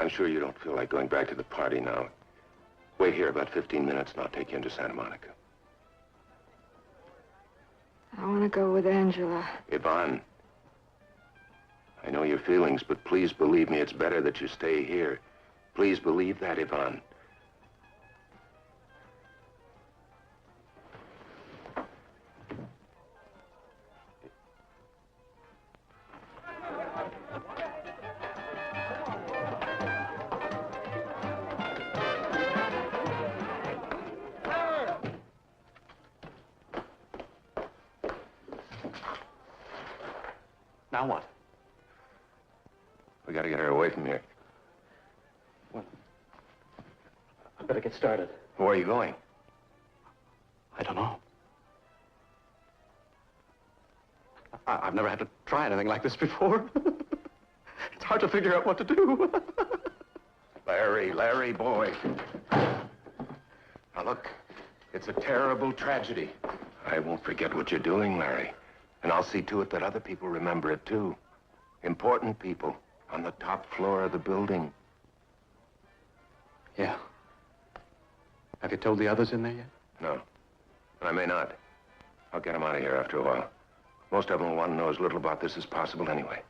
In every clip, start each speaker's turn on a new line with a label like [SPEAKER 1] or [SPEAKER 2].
[SPEAKER 1] I'm sure you don't feel like going back to the party now. Wait here about 15 minutes and I'll take you into Santa Monica.
[SPEAKER 2] I want to go with Angela.
[SPEAKER 1] Yvonne, I know your feelings, but please believe me, it's better that you stay here. Please believe that, Yvonne.
[SPEAKER 3] Now what?
[SPEAKER 1] We gotta get her away from here.
[SPEAKER 3] Well, I better get started.
[SPEAKER 1] Where are you going?
[SPEAKER 3] I don't know. I've never had to try anything like this before. It's hard to figure out what to do.
[SPEAKER 1] Larry, boy. Now look, it's a terrible tragedy. I won't forget what you're doing, Larry. And I'll see to it that other people remember it, too. Important people on the top floor of the building.
[SPEAKER 3] Yeah. Have you told the others in there yet?
[SPEAKER 1] No. I may not. I'll get them out of here after a while. Most of them will want to know as little about this as possible anyway.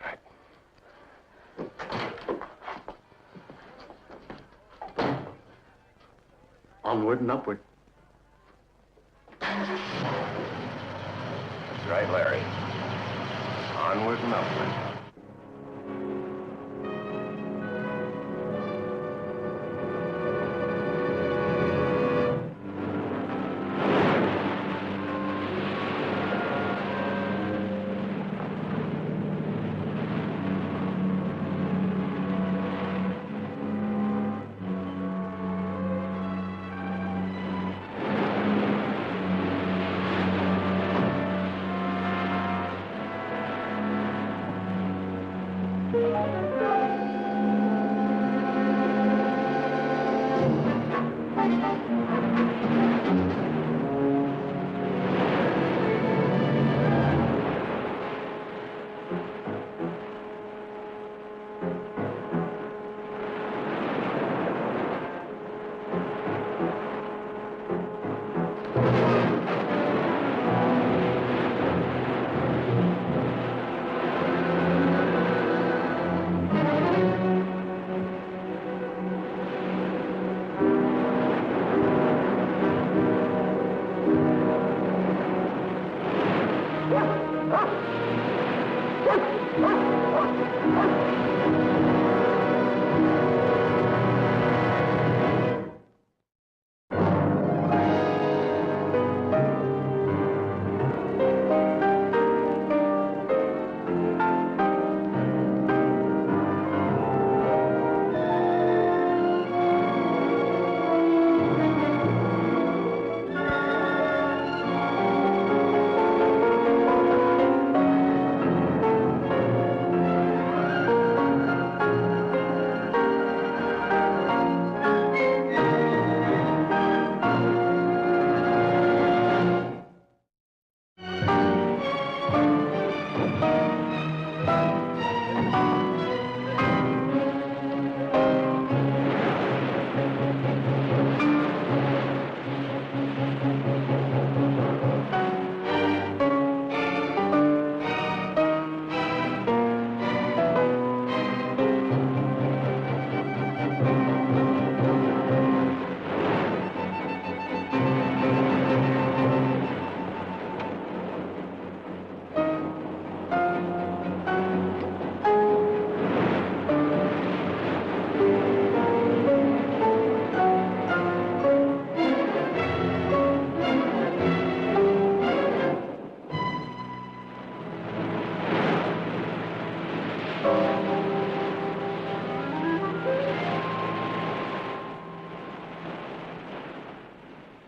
[SPEAKER 1] All right.
[SPEAKER 3] Onward and upward.
[SPEAKER 1] That's right, Larry. Onward and upward.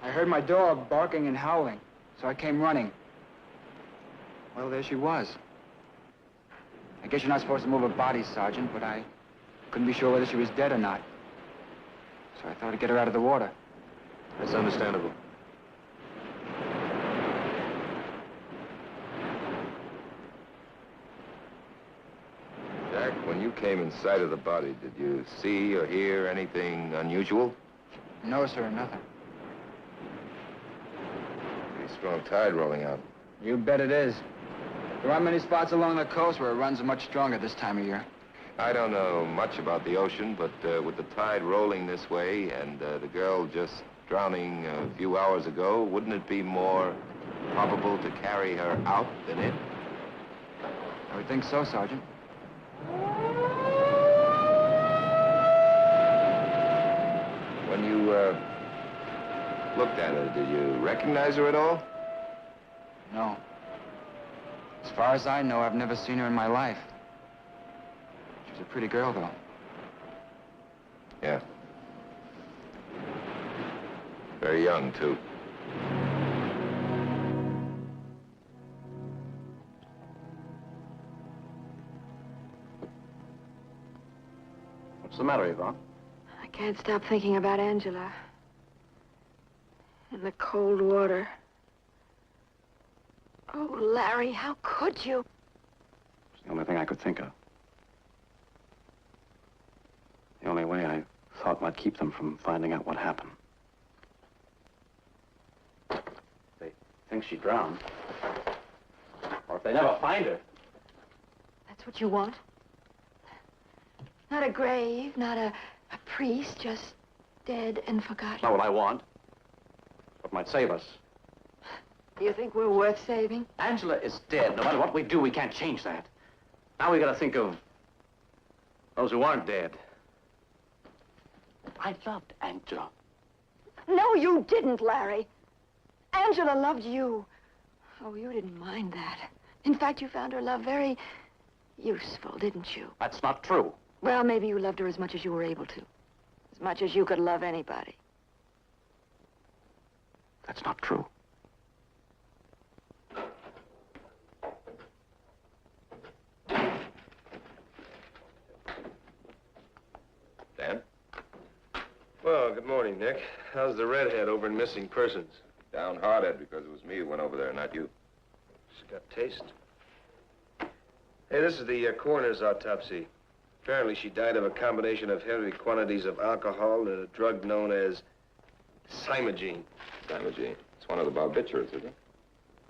[SPEAKER 4] I heard my dog barking and howling, so I came running. Well, there she was. I guess you're not supposed to move a body, Sergeant, but I couldn't be sure whether she was dead or not. So I thought I'd get her out of the water.
[SPEAKER 1] That's understandable. Mac, when you came in sight of the body, did you see or hear anything unusual?
[SPEAKER 4] No, sir, nothing.
[SPEAKER 1] Pretty strong tide rolling out.
[SPEAKER 4] You bet it is. There aren't many spots along the coast where it runs much stronger this time of year.
[SPEAKER 1] I don't know much about the ocean, but with the tide rolling this way and the girl just drowning a few hours ago, wouldn't it be more probable to carry her out than in?
[SPEAKER 4] I would think so, Sergeant.
[SPEAKER 1] When you looked at her, did you recognize her at all?
[SPEAKER 4] No. As far as I know, I've never seen her in my life. She's a pretty girl, though.
[SPEAKER 1] Yeah. Very young, too.
[SPEAKER 3] What's the matter, Yvonne?
[SPEAKER 2] I can't stop thinking about Angela. In the cold water. Oh, Larry, how could you?
[SPEAKER 3] It's the only thing I could think of. The only way I thought might keep them from finding out what happened. They think she drowned. Or if they never find her.
[SPEAKER 2] That's what you want? Not a grave, not a priest, just dead and forgotten.
[SPEAKER 3] Not what I want. What might save us.
[SPEAKER 2] You think we're worth saving?
[SPEAKER 3] Angela is dead. No matter what we do, we can't change that. Now we gotta think of those who aren't dead. I loved Angela.
[SPEAKER 2] No, you didn't, Larry. Angela loved you. Oh, you didn't mind that. In fact, you found her love very useful, didn't you?
[SPEAKER 3] That's not true.
[SPEAKER 2] Well, maybe you loved her as much as you were able to. As much as you could love anybody.
[SPEAKER 3] That's not true.
[SPEAKER 1] Dan?
[SPEAKER 5] Well, good morning, Nick. How's the redhead over in missing persons?
[SPEAKER 1] Downhearted because it was me who went over there, not you.
[SPEAKER 5] She's got taste. Hey, this is the coroner's autopsy. Apparently, she died of a combination of heavy quantities of alcohol and a drug known as Simogene.
[SPEAKER 1] Simogene. It's one of the barbiturates, isn't it?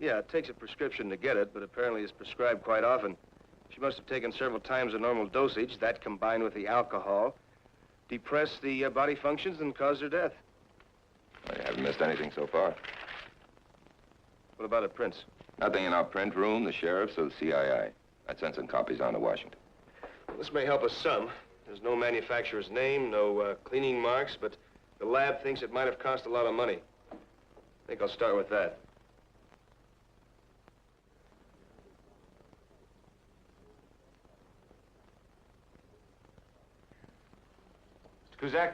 [SPEAKER 5] Yeah, it takes a prescription to get it, but apparently it's prescribed quite often. She must have taken several times the normal dosage. That, combined with the alcohol, depressed the body functions and caused her death.
[SPEAKER 1] I haven't missed anything so far.
[SPEAKER 5] What about her prints?
[SPEAKER 1] Nothing in our print room, the sheriff's, or the CIA. I sent some copies on to Washington.
[SPEAKER 5] Well, this may help us some. There's no manufacturer's name, no cleaning marks, but the lab thinks it might have cost a lot of money. I think I'll start with that.
[SPEAKER 6] Mr. Kuzak?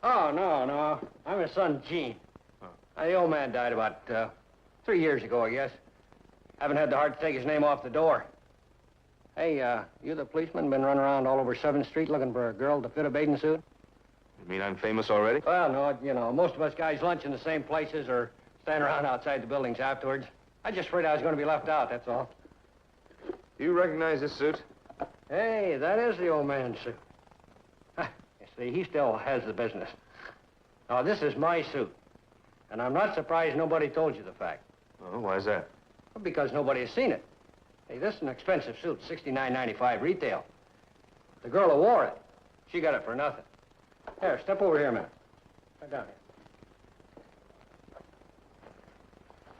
[SPEAKER 7] Oh, no. I'm his son, Gene. The old man died about 3 years ago, I guess. Haven't had the heart to take his name off the door. Hey, you the policeman been running around all over 7th Street looking for a girl to fit a bathing suit?
[SPEAKER 6] You mean I'm famous already?
[SPEAKER 7] Well, no, you know, most of us guys lunch in the same places or stand around outside the buildings afterwards. I just afraid I was going to be left out, that's all.
[SPEAKER 5] You recognize this suit?
[SPEAKER 7] Hey, that is the old man's suit. You see, he still has the business. Now, this is my suit. And I'm not surprised nobody told you the fact.
[SPEAKER 6] Oh, why is that?
[SPEAKER 7] Well, because nobody has seen it. Hey, this is an expensive suit, $69.95 retail. The girl who wore it, she got it for nothing. Here, step over here a minute. Right down here.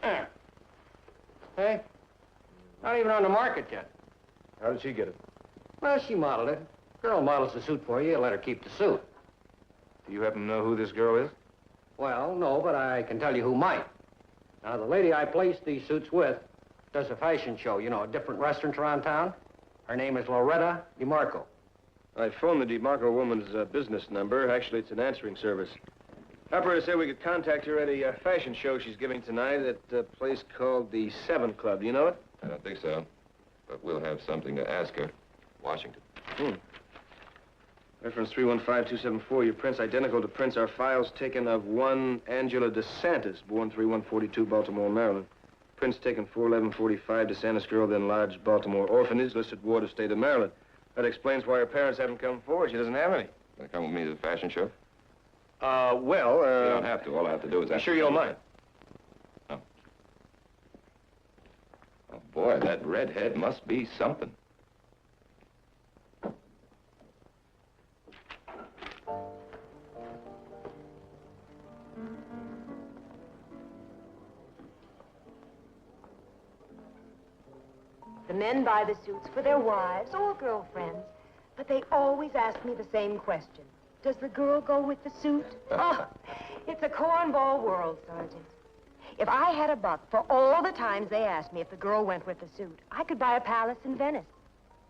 [SPEAKER 7] There. Hey, not even on the market yet.
[SPEAKER 5] How did she get it?
[SPEAKER 7] Well, she modeled it. Girl models the suit for you, you let her keep the suit.
[SPEAKER 5] Do you happen to know who this girl is?
[SPEAKER 7] Well, no, but I can tell you who might. Now, the lady I placed these suits with does a fashion show, you know, different restaurants around town. Her name is Loretta DeMarco.
[SPEAKER 5] I phoned the DeMarco woman's business number. Actually, it's an answering service. Operator said we could contact her at a fashion show she's giving tonight at a place called the 7 Club. Do you know it?
[SPEAKER 1] I don't think so. But we'll have something to ask her. Washington.
[SPEAKER 5] Reference 315274. Your prints identical to prints our files taken of one Angela DeSantis, born 3142, Baltimore, Maryland. Prints taken 4/11/45, DeSantis girl, then large Baltimore orphanage, listed ward of state of Maryland. That explains why her parents haven't come forward. She doesn't have any.
[SPEAKER 1] Gonna come with me to the fashion show?
[SPEAKER 5] You
[SPEAKER 1] don't have to. All I have to do is
[SPEAKER 5] You
[SPEAKER 1] ask.
[SPEAKER 5] sure you don't mind?
[SPEAKER 1] Oh, boy, that redhead must be something.
[SPEAKER 8] The men buy the suits for their wives or girlfriends, but they always ask me the same question. Does the girl go with the suit? Oh, it's a cornball world, Sergeant. If I had a buck for all the times they asked me if the girl went with the suit, I could buy a palace in Venice.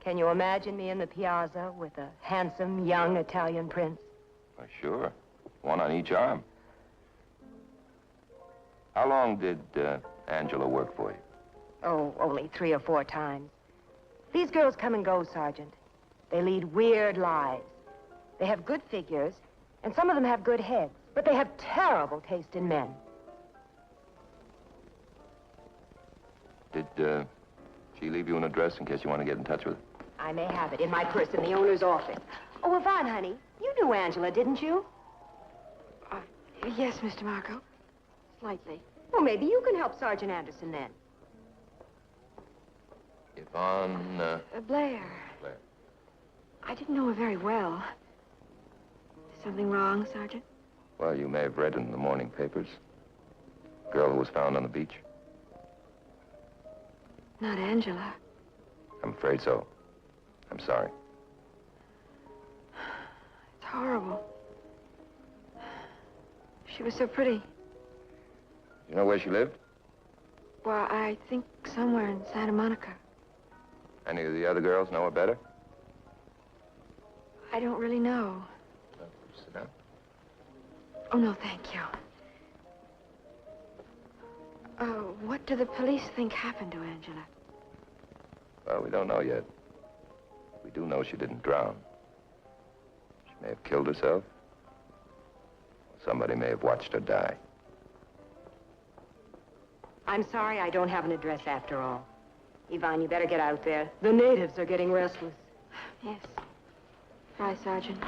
[SPEAKER 8] Can you imagine me in the piazza with a handsome, young Italian prince?
[SPEAKER 1] Well, sure. One on each arm. How long did Angela work for you?
[SPEAKER 8] Oh, only 3 or 4 times. These girls come and go, Sergeant. They lead weird lives. They have good figures, and some of them have good heads, but they have terrible taste in men.
[SPEAKER 1] Did she leave you an address in case you want to get in touch with her?
[SPEAKER 8] I may have it in my purse in the owner's office. Oh, Yvonne, honey, you knew Angela, didn't you?
[SPEAKER 2] Yes, Mr. Marco. Slightly.
[SPEAKER 8] Well, maybe you can help Sergeant Anderson then.
[SPEAKER 1] Yvonne,
[SPEAKER 2] Blair.
[SPEAKER 1] Blair.
[SPEAKER 2] I didn't know her very well. Something wrong, Sergeant?
[SPEAKER 1] Well, you may have read in the morning papers. Girl who was found on the beach.
[SPEAKER 2] Not Angela.
[SPEAKER 1] I'm afraid so. I'm sorry.
[SPEAKER 2] It's horrible. She was so pretty.
[SPEAKER 1] You know where she lived?
[SPEAKER 2] Well, I think somewhere in Santa Monica.
[SPEAKER 1] Any of the other girls know her better?
[SPEAKER 2] I don't really know.
[SPEAKER 1] Sit down.
[SPEAKER 2] Oh, no, thank you. What do the police think happened to Angela?
[SPEAKER 1] Well, we don't know yet. We do know she didn't drown. She may have killed herself. Somebody may have watched her die.
[SPEAKER 8] I'm sorry I don't have an address after all. Yvonne, you better get out there. The natives are getting restless.
[SPEAKER 2] Yes. Bye, Sergeant.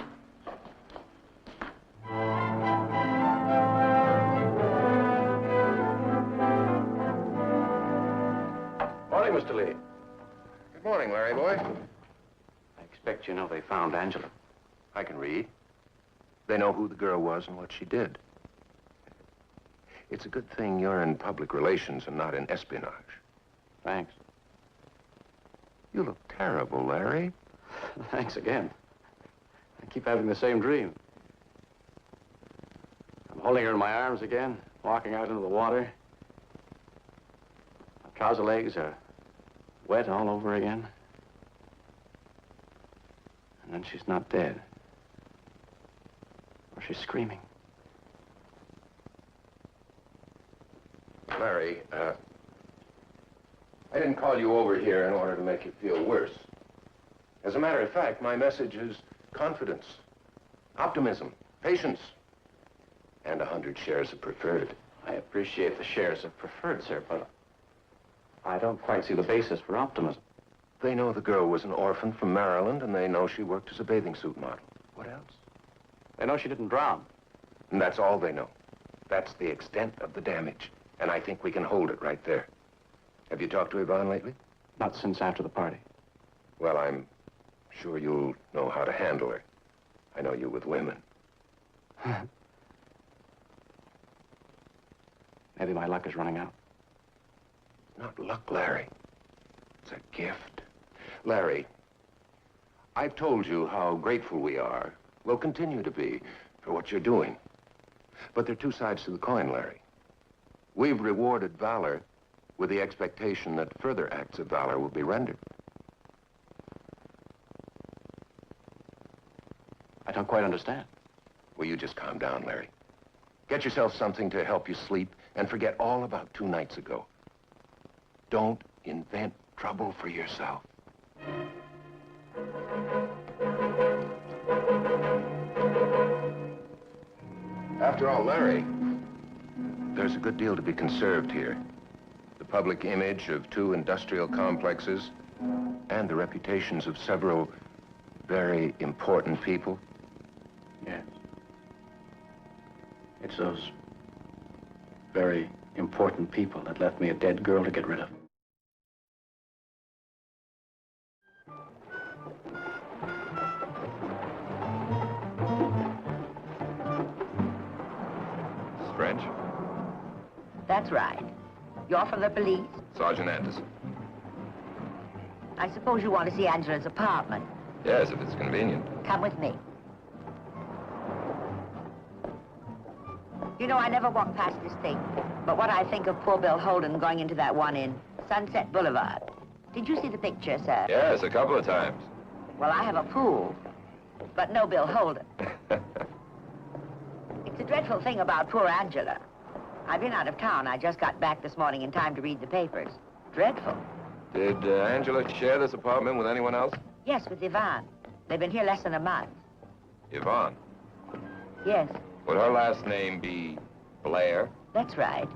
[SPEAKER 3] Morning, Mr. Lee.
[SPEAKER 1] Good morning, Larry boy.
[SPEAKER 3] I expect you know they found Angela.
[SPEAKER 1] I can read. They know who the girl was and what she did. It's a good thing you're in public relations and not in espionage.
[SPEAKER 3] Thanks.
[SPEAKER 1] You look terrible, Larry.
[SPEAKER 3] Thanks again. I keep having the same dream. I'm holding her in my arms again, walking out into the water. My trouser legs are wet all over again. And then she's not dead. Or she's screaming.
[SPEAKER 1] Larry, I didn't call you over here in order to make you feel worse. As a matter of fact, my message is confidence, optimism, patience, and 100 shares of preferred.
[SPEAKER 3] I appreciate the shares of preferred, sir, but I don't quite see the basis for optimism.
[SPEAKER 1] They know the girl was an orphan from Maryland, and they know she worked as a bathing suit model. What else?
[SPEAKER 3] They know she didn't drown.
[SPEAKER 1] And that's all they know. That's the extent of the damage. And I think we can hold it right there. Have you talked to Yvonne lately?
[SPEAKER 3] Not since after the party.
[SPEAKER 1] Well, I'm sure you'll know how to handle her. I know you with women.
[SPEAKER 3] Maybe my luck is running out.
[SPEAKER 1] Not luck, Larry. It's a gift. Larry, I've told you how grateful we are, will continue to be, for what you're doing. But there are two sides to the coin, Larry. We've rewarded valor with the expectation that further acts of valor will be rendered.
[SPEAKER 3] I don't quite understand.
[SPEAKER 1] Will you just calm down, Larry? Get yourself something to help you sleep and forget all about 2 nights ago. Don't invent trouble for yourself. After all, Larry, there's a good deal to be conserved here. The public image of 2 industrial complexes and the reputations of several very important people?
[SPEAKER 3] Yes. It's those very important people that left me a dead girl to get rid of.
[SPEAKER 1] French?
[SPEAKER 9] That's right. You're from the police?
[SPEAKER 1] Sergeant Anderson.
[SPEAKER 9] I suppose you want to see Angela's apartment.
[SPEAKER 1] Yes, if it's convenient.
[SPEAKER 9] Come with me. You know, I never walk past this thing, but what I think of poor Bill Holden going into that one in Sunset Boulevard. Did you see the picture, sir?
[SPEAKER 1] Yes, a couple of times.
[SPEAKER 9] Well, I have a pool, but no Bill Holden. It's a dreadful thing about poor Angela. I've been out of town. I just got back this morning in time to read the papers. Dreadful.
[SPEAKER 1] Did Angela share this apartment with anyone else?
[SPEAKER 9] Yes, with Yvonne. They've been here less than a month.
[SPEAKER 1] Yvonne?
[SPEAKER 9] Yes,
[SPEAKER 1] Would her last name be Blair?
[SPEAKER 9] that's right.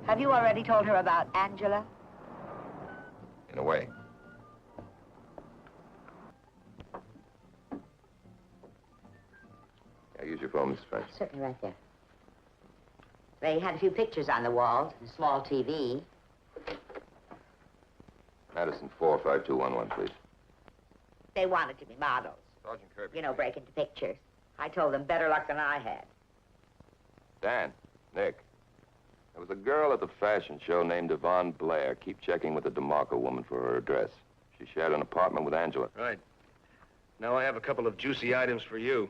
[SPEAKER 9] Have you already told her about Angela?
[SPEAKER 1] In a way. Yeah, use your phone, Mr. French.
[SPEAKER 9] Certainly, right there. They had a few pictures on the walls, a small TV.
[SPEAKER 1] Madison 45211, please.
[SPEAKER 9] They wanted to be models.
[SPEAKER 1] Sergeant Kirby.
[SPEAKER 9] You know, break into pictures. I told them better luck than I had.
[SPEAKER 1] Dan, Nick. There was a girl at the fashion show named Yvonne Blair. Keep checking with the DeMarco woman for her address. She shared an apartment with Angela.
[SPEAKER 5] Right. Now I have a couple of juicy items for you.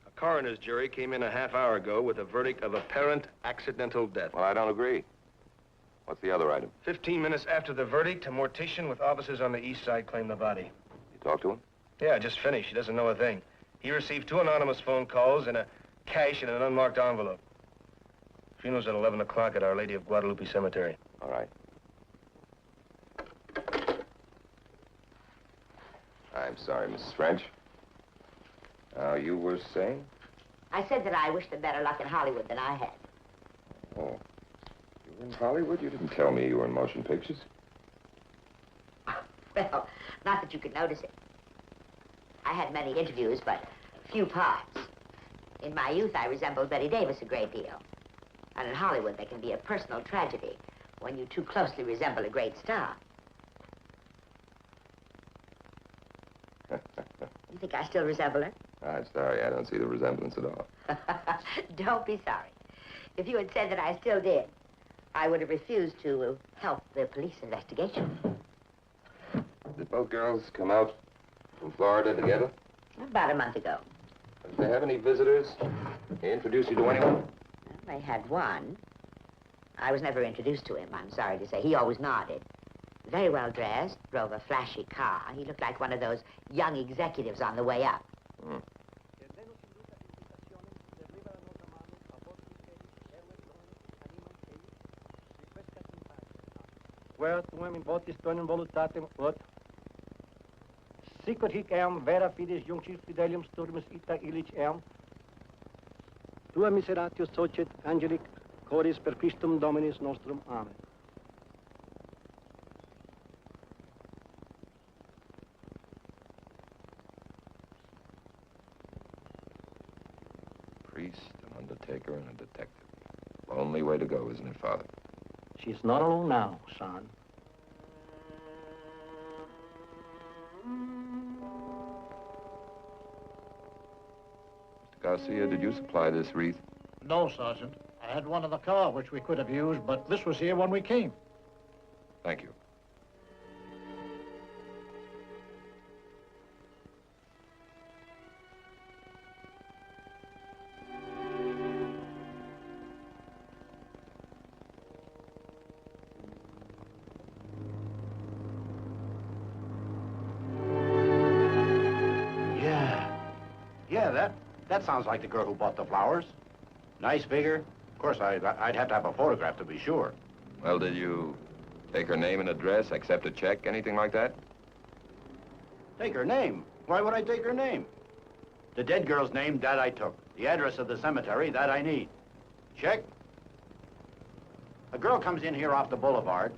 [SPEAKER 5] A coroner's jury came in a half hour ago with a verdict of apparent accidental death.
[SPEAKER 1] Well, I don't agree. What's the other item?
[SPEAKER 5] 15 minutes after the verdict, a mortician with officers on the east side claimed the body.
[SPEAKER 1] You talked to him?
[SPEAKER 5] Yeah, just finished. He doesn't know a thing. He received 2 anonymous phone calls and a cash in an unmarked envelope. Funeral's at 11 o'clock at Our Lady of Guadalupe Cemetery.
[SPEAKER 1] All right. I'm sorry, Mrs. French. Now, you were saying?
[SPEAKER 9] I said that I wished them better luck in Hollywood than I had.
[SPEAKER 1] Oh. You were in Hollywood? You didn't tell me you were in motion pictures.
[SPEAKER 9] Well, not that you could notice it. I had many interviews, but few parts. In my youth, I resembled Betty Davis a great deal. And in Hollywood, there can be a personal tragedy when you too closely resemble a great star. You think I still resemble her?
[SPEAKER 1] I'm sorry, I don't see the resemblance at all.
[SPEAKER 9] Don't be sorry. If you had said that I still did, I would have refused to help the police investigation.
[SPEAKER 1] Did both girls come out from Florida together?
[SPEAKER 9] About a month ago.
[SPEAKER 1] Did they have any visitors? They introduce you to anyone?
[SPEAKER 9] Well, they had one. I was never introduced to him, I'm sorry to say. He always nodded. Very well dressed, drove a flashy car. He looked like one of those young executives on the way up.
[SPEAKER 1] Hmm.
[SPEAKER 7] Where tuem in votis tonem voluntatem ut. Sicut hic eam vera fides junctis fidelium sturmus ita illic eam. Tua miseratius societ angelic coris per Christum Dominis nostrum. Amen.
[SPEAKER 1] Priest, an undertaker, and a detective. Lonely way to go, isn't it, Father?
[SPEAKER 7] She's not alone now, son.
[SPEAKER 1] Mr. Garcia, did you supply this wreath?
[SPEAKER 10] No, Sergeant. I had one in the car, which we could have used, but this was here when we came.
[SPEAKER 1] Thank you.
[SPEAKER 3] Yeah, that sounds like the girl who bought the flowers. Nice figure. Of course, I'd have to have a photograph to be sure.
[SPEAKER 1] Well, did you take her name and address, accept a check, anything like that?
[SPEAKER 3] Take her name? Why would I take her name? The dead girl's name, that I took. The address of the cemetery, that I need. Check? A girl comes in here off the boulevard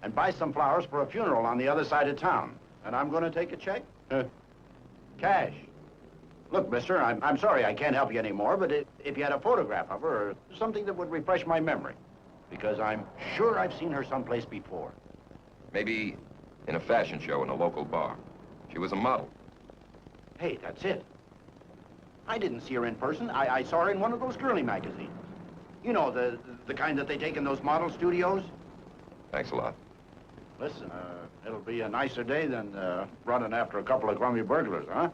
[SPEAKER 3] and buys some flowers for a funeral on the other side of town. And I'm going to take a check? Cash. Look, mister, I'm sorry I can't help you anymore, but if you had a photograph of her or something that would refresh my memory, because I'm sure I've seen her someplace before.
[SPEAKER 1] Maybe in a fashion show in a local bar. She was a model.
[SPEAKER 3] Hey, that's it. I didn't see her in person. I saw her in one of those girly magazines. You know, the kind that they take in those model studios.
[SPEAKER 1] Thanks a lot.
[SPEAKER 3] Listen, it'll be a nicer day than running after a couple of crummy burglars, huh?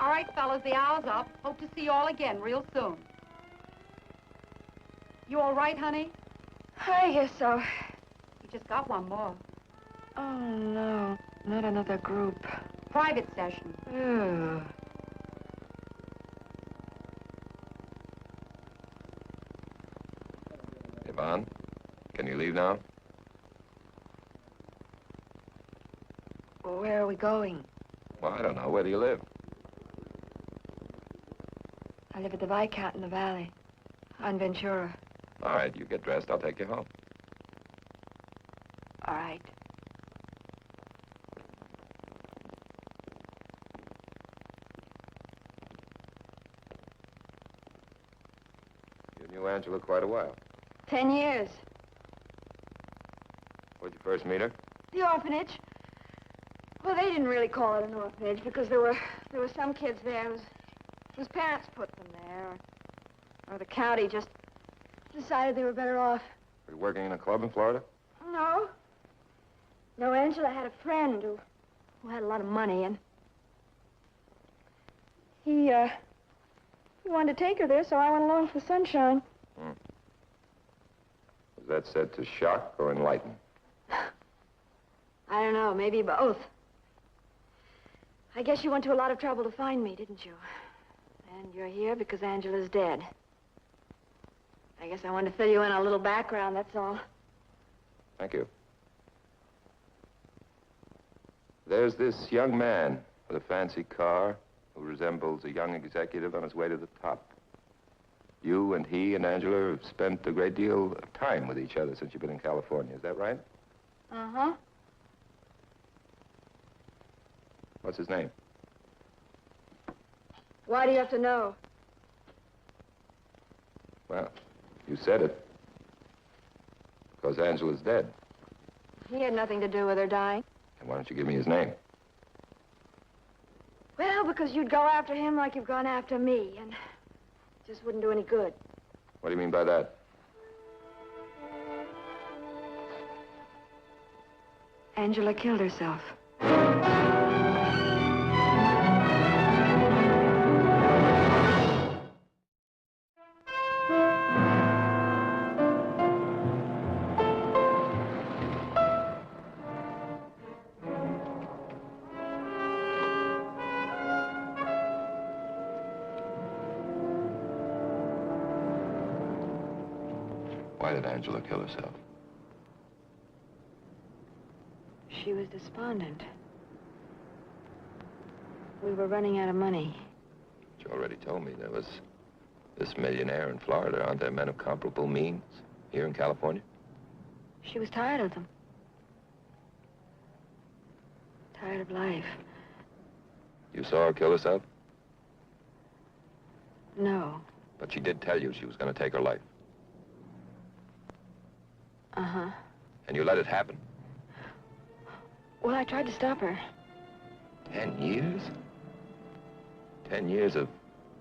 [SPEAKER 11] All right, fellas, the hour's up. Hope to see you all again real soon. You all right, honey?
[SPEAKER 2] I guess so.
[SPEAKER 11] You just got one more.
[SPEAKER 2] Oh, no. Not another group.
[SPEAKER 11] Private session.
[SPEAKER 2] Ugh.
[SPEAKER 1] Yvonne, can you leave now?
[SPEAKER 2] Well, where are we going?
[SPEAKER 1] Well, I don't know. Where do you live?
[SPEAKER 2] I live at the Viscount in the valley, on Ventura.
[SPEAKER 1] All right, you get dressed. I'll take you home.
[SPEAKER 2] All right.
[SPEAKER 1] You knew Angela quite a while.
[SPEAKER 2] 10 years.
[SPEAKER 1] Where'd you first meet her?
[SPEAKER 2] The orphanage. Well, they didn't really call it an orphanage because there were some kids there whose parents put them there, or the county just decided they were better off.
[SPEAKER 1] Were you working in a club in Florida?
[SPEAKER 2] No. No, Angela had a friend who had a lot of money, and he wanted to take her there, so I went along for the sunshine.
[SPEAKER 1] Hmm. Was that said to shock or enlighten?
[SPEAKER 2] I don't know, maybe both. I guess you went to a lot of trouble to find me, didn't you? And you're here because Angela's dead. I guess I wanted to fill you in on a little background, that's all.
[SPEAKER 1] Thank you. There's this young man with a fancy car who resembles a young executive on his way to the top. You and he and Angela have spent a great deal of time with each other since you've been in California. Is that right?
[SPEAKER 2] Uh-huh.
[SPEAKER 1] What's his name?
[SPEAKER 2] Why do you have to know?
[SPEAKER 1] Well, you said it. Because Angela's dead.
[SPEAKER 2] He had nothing to do with her dying.
[SPEAKER 1] And why don't you give me his name?
[SPEAKER 2] Well, because you'd go after him like you've gone after me, and it just wouldn't do any good.
[SPEAKER 1] What do you mean by that?
[SPEAKER 2] Angela killed herself.
[SPEAKER 1] Why did Angela kill herself?
[SPEAKER 2] She was despondent. We were running out of money.
[SPEAKER 1] You already told me there was this millionaire in Florida. Aren't there men of comparable means here in California?
[SPEAKER 2] She was tired of them. Tired of life.
[SPEAKER 1] You saw her kill herself?
[SPEAKER 2] No.
[SPEAKER 1] But she did tell you she was going to take her life.
[SPEAKER 2] Uh-huh.
[SPEAKER 1] And you let it happen?
[SPEAKER 2] Well, I tried to stop her.
[SPEAKER 1] 10 years? 10 years of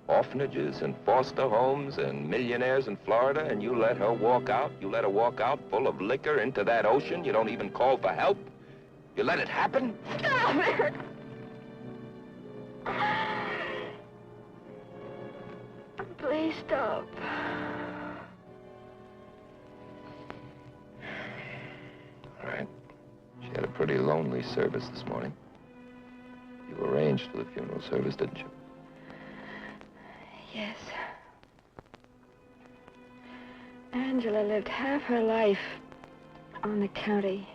[SPEAKER 1] orphanages and foster homes and millionaires in Florida, and you let her walk out? You let her walk out full of liquor into that ocean? You don't even call for help? You let it happen?
[SPEAKER 2] Stop it! Please stop.
[SPEAKER 1] All right. She had a pretty lonely service this morning. You arranged for the funeral service, didn't you?
[SPEAKER 2] Yes. Angela lived half her life on the county.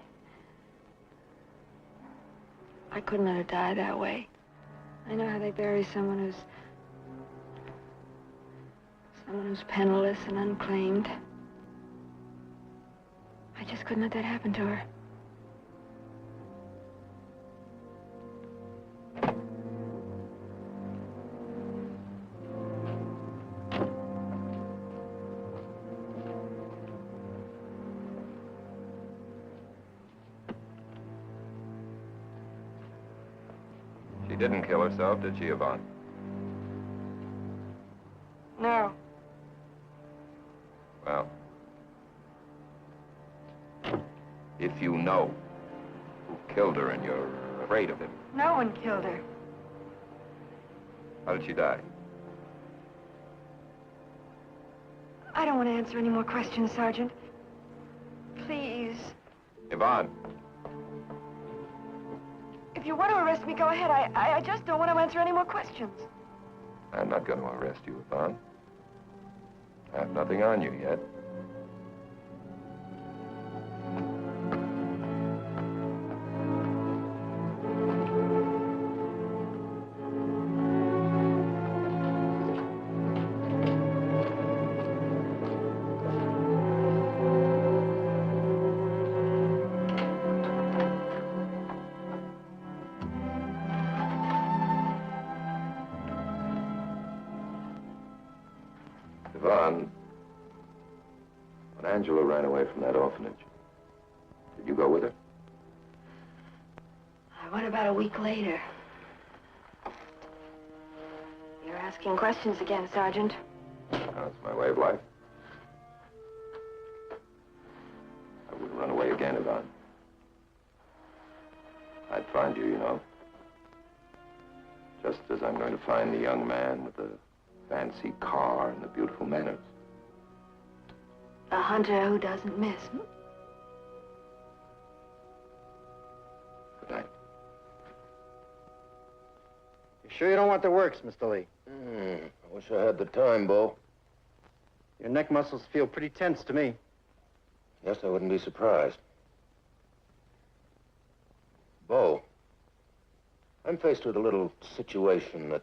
[SPEAKER 2] I couldn't let her die that way. I know how they bury someone who's penniless and unclaimed. I just couldn't let that happen to her.
[SPEAKER 1] She didn't kill herself, did she, Yvonne?
[SPEAKER 2] No.
[SPEAKER 1] Well, if you know who killed her and you're afraid of him,
[SPEAKER 2] No one killed her.
[SPEAKER 1] how did she die?
[SPEAKER 2] I don't want to answer any more questions, Sergeant. Please.
[SPEAKER 1] Yvonne,
[SPEAKER 2] If you want to arrest me, go ahead. I just don't want to answer any more questions.
[SPEAKER 1] I'm not going to arrest you, Yvonne. I have nothing on you yet. Yvonne, when Angela ran away from that orphanage, did you go with her?
[SPEAKER 2] I went about a week later. You're asking questions again, Sergeant.
[SPEAKER 1] That's my way of life. I wouldn't run away again, Yvonne. I'd find you, you know. Just as I'm going to find the young man with the fancy car and the beautiful manners.
[SPEAKER 2] A hunter who doesn't miss.
[SPEAKER 1] Good night.
[SPEAKER 3] You sure you don't want the works, Mr. Lee?
[SPEAKER 5] I wish I had the time, Bo.
[SPEAKER 3] Your neck muscles feel pretty tense to me.
[SPEAKER 5] Yes, I wouldn't be surprised. Bo, I'm faced with a little situation that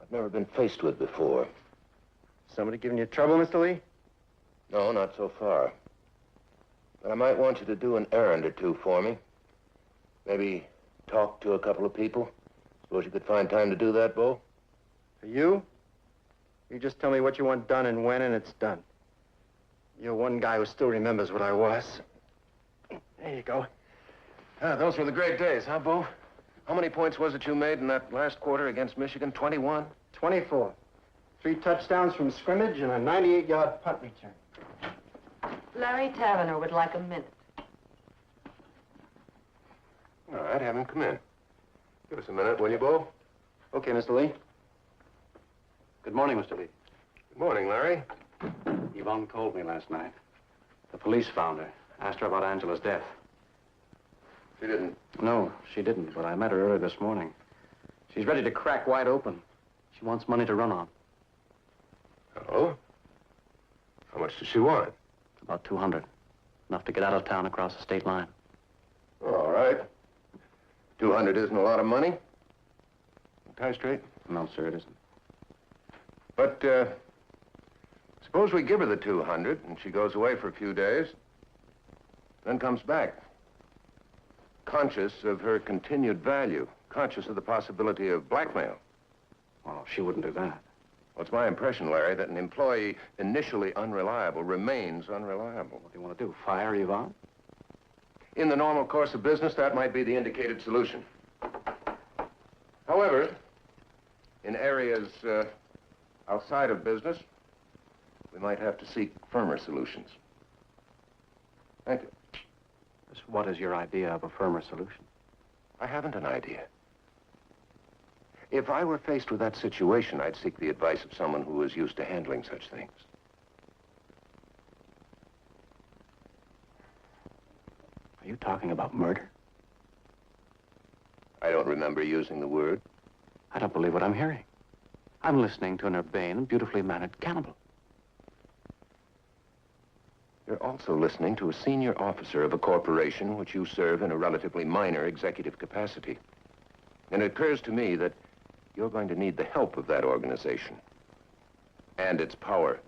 [SPEAKER 5] I've never been faced with before.
[SPEAKER 3] Somebody giving you trouble, Mr. Lee?
[SPEAKER 5] No, not so far. But I might want you to do an errand or two for me. Maybe talk to a couple of people. Suppose you could find time to do that, Bo?
[SPEAKER 3] For you? You just tell me what you want done and when, and it's done. You're one guy who still remembers what I was. There you go.
[SPEAKER 5] Those were the great days, huh, Bo? How many points was it you made in that last quarter against Michigan? 21?
[SPEAKER 3] 24. 3 touchdowns from scrimmage and a 98-yard punt return.
[SPEAKER 11] Larry Tavener would like a minute.
[SPEAKER 5] All right, have him come in. Give us a minute, will you, Bo?
[SPEAKER 3] Okay, Mr. Lee.
[SPEAKER 12] Good morning, Mr. Lee.
[SPEAKER 5] Good morning, Larry.
[SPEAKER 12] Yvonne called me last night. The police found her. Asked her about Angela's death.
[SPEAKER 5] She didn't.
[SPEAKER 12] No, she didn't, but I met her early this morning. She's ready to crack wide open. She wants money to run on.
[SPEAKER 5] Oh? How much does she want?
[SPEAKER 12] About 200. Enough to get out of town across the state line.
[SPEAKER 5] All right. 200 isn't a lot of money. Tie straight?
[SPEAKER 12] No, sir, it isn't.
[SPEAKER 5] But, suppose we give her the 200 and she goes away for a few days, then comes back. Conscious of her continued value, conscious of the possibility of blackmail.
[SPEAKER 12] Well, she wouldn't do that.
[SPEAKER 5] Well, it's my impression, Larry, that an employee initially unreliable remains unreliable.
[SPEAKER 12] What do you want to do, fire Yvonne?
[SPEAKER 5] In the normal course of business, that might be the indicated solution. However, in areas outside of business, we might have to seek firmer solutions. Thank you.
[SPEAKER 12] What is your idea of a firmer solution?
[SPEAKER 5] I haven't an idea. If I were faced with that situation, I'd seek the advice of someone who is used to handling such things.
[SPEAKER 12] Are you talking about murder?
[SPEAKER 1] I don't remember using the word.
[SPEAKER 12] I don't believe what I'm hearing. I'm listening to an urbane and beautifully mannered cannibal.
[SPEAKER 1] You're also listening to a senior officer of a corporation which you serve in a relatively minor executive capacity. And it occurs to me that you're going to need the help of that organization and its power.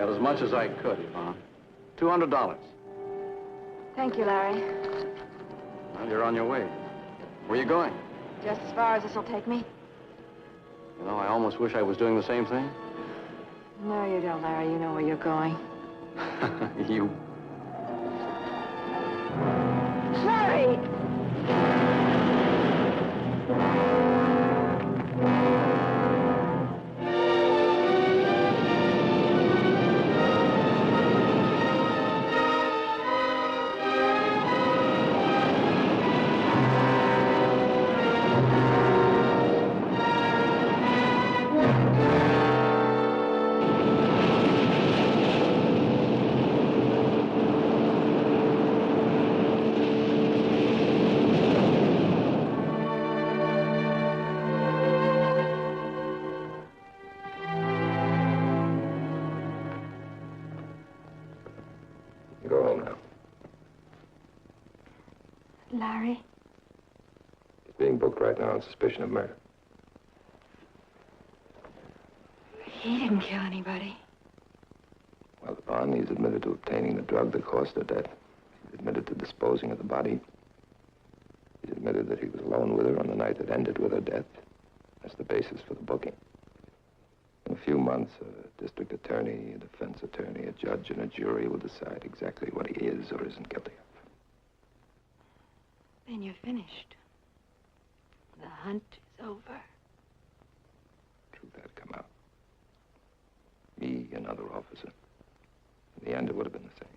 [SPEAKER 12] As much as I could, Yvonne. $200.
[SPEAKER 2] Thank you, Larry.
[SPEAKER 12] Well, you're on your way. Where are you going?
[SPEAKER 2] Just as far as this will take me?
[SPEAKER 12] You know, I almost wish I was doing the same thing.
[SPEAKER 2] No, you don't, Larry. You know where you're going.
[SPEAKER 12] You...
[SPEAKER 2] Larry!
[SPEAKER 1] Go home now.
[SPEAKER 2] Larry?
[SPEAKER 1] He's being booked right now on suspicion of murder.
[SPEAKER 2] He didn't kill anybody.
[SPEAKER 1] Well, Yvonne, he's admitted to obtaining the drug that caused her death. He's admitted to disposing of the body. He's admitted that he was alone with her on the night that ended with her death. That's the basis for the booking. In a few months, a district attorney, a defense attorney, a judge, and a jury will decide exactly what he is or isn't guilty of.
[SPEAKER 2] Then you're finished. The hunt is over.
[SPEAKER 1] Truth had come out. Me, another officer. In the end, it would have been the same.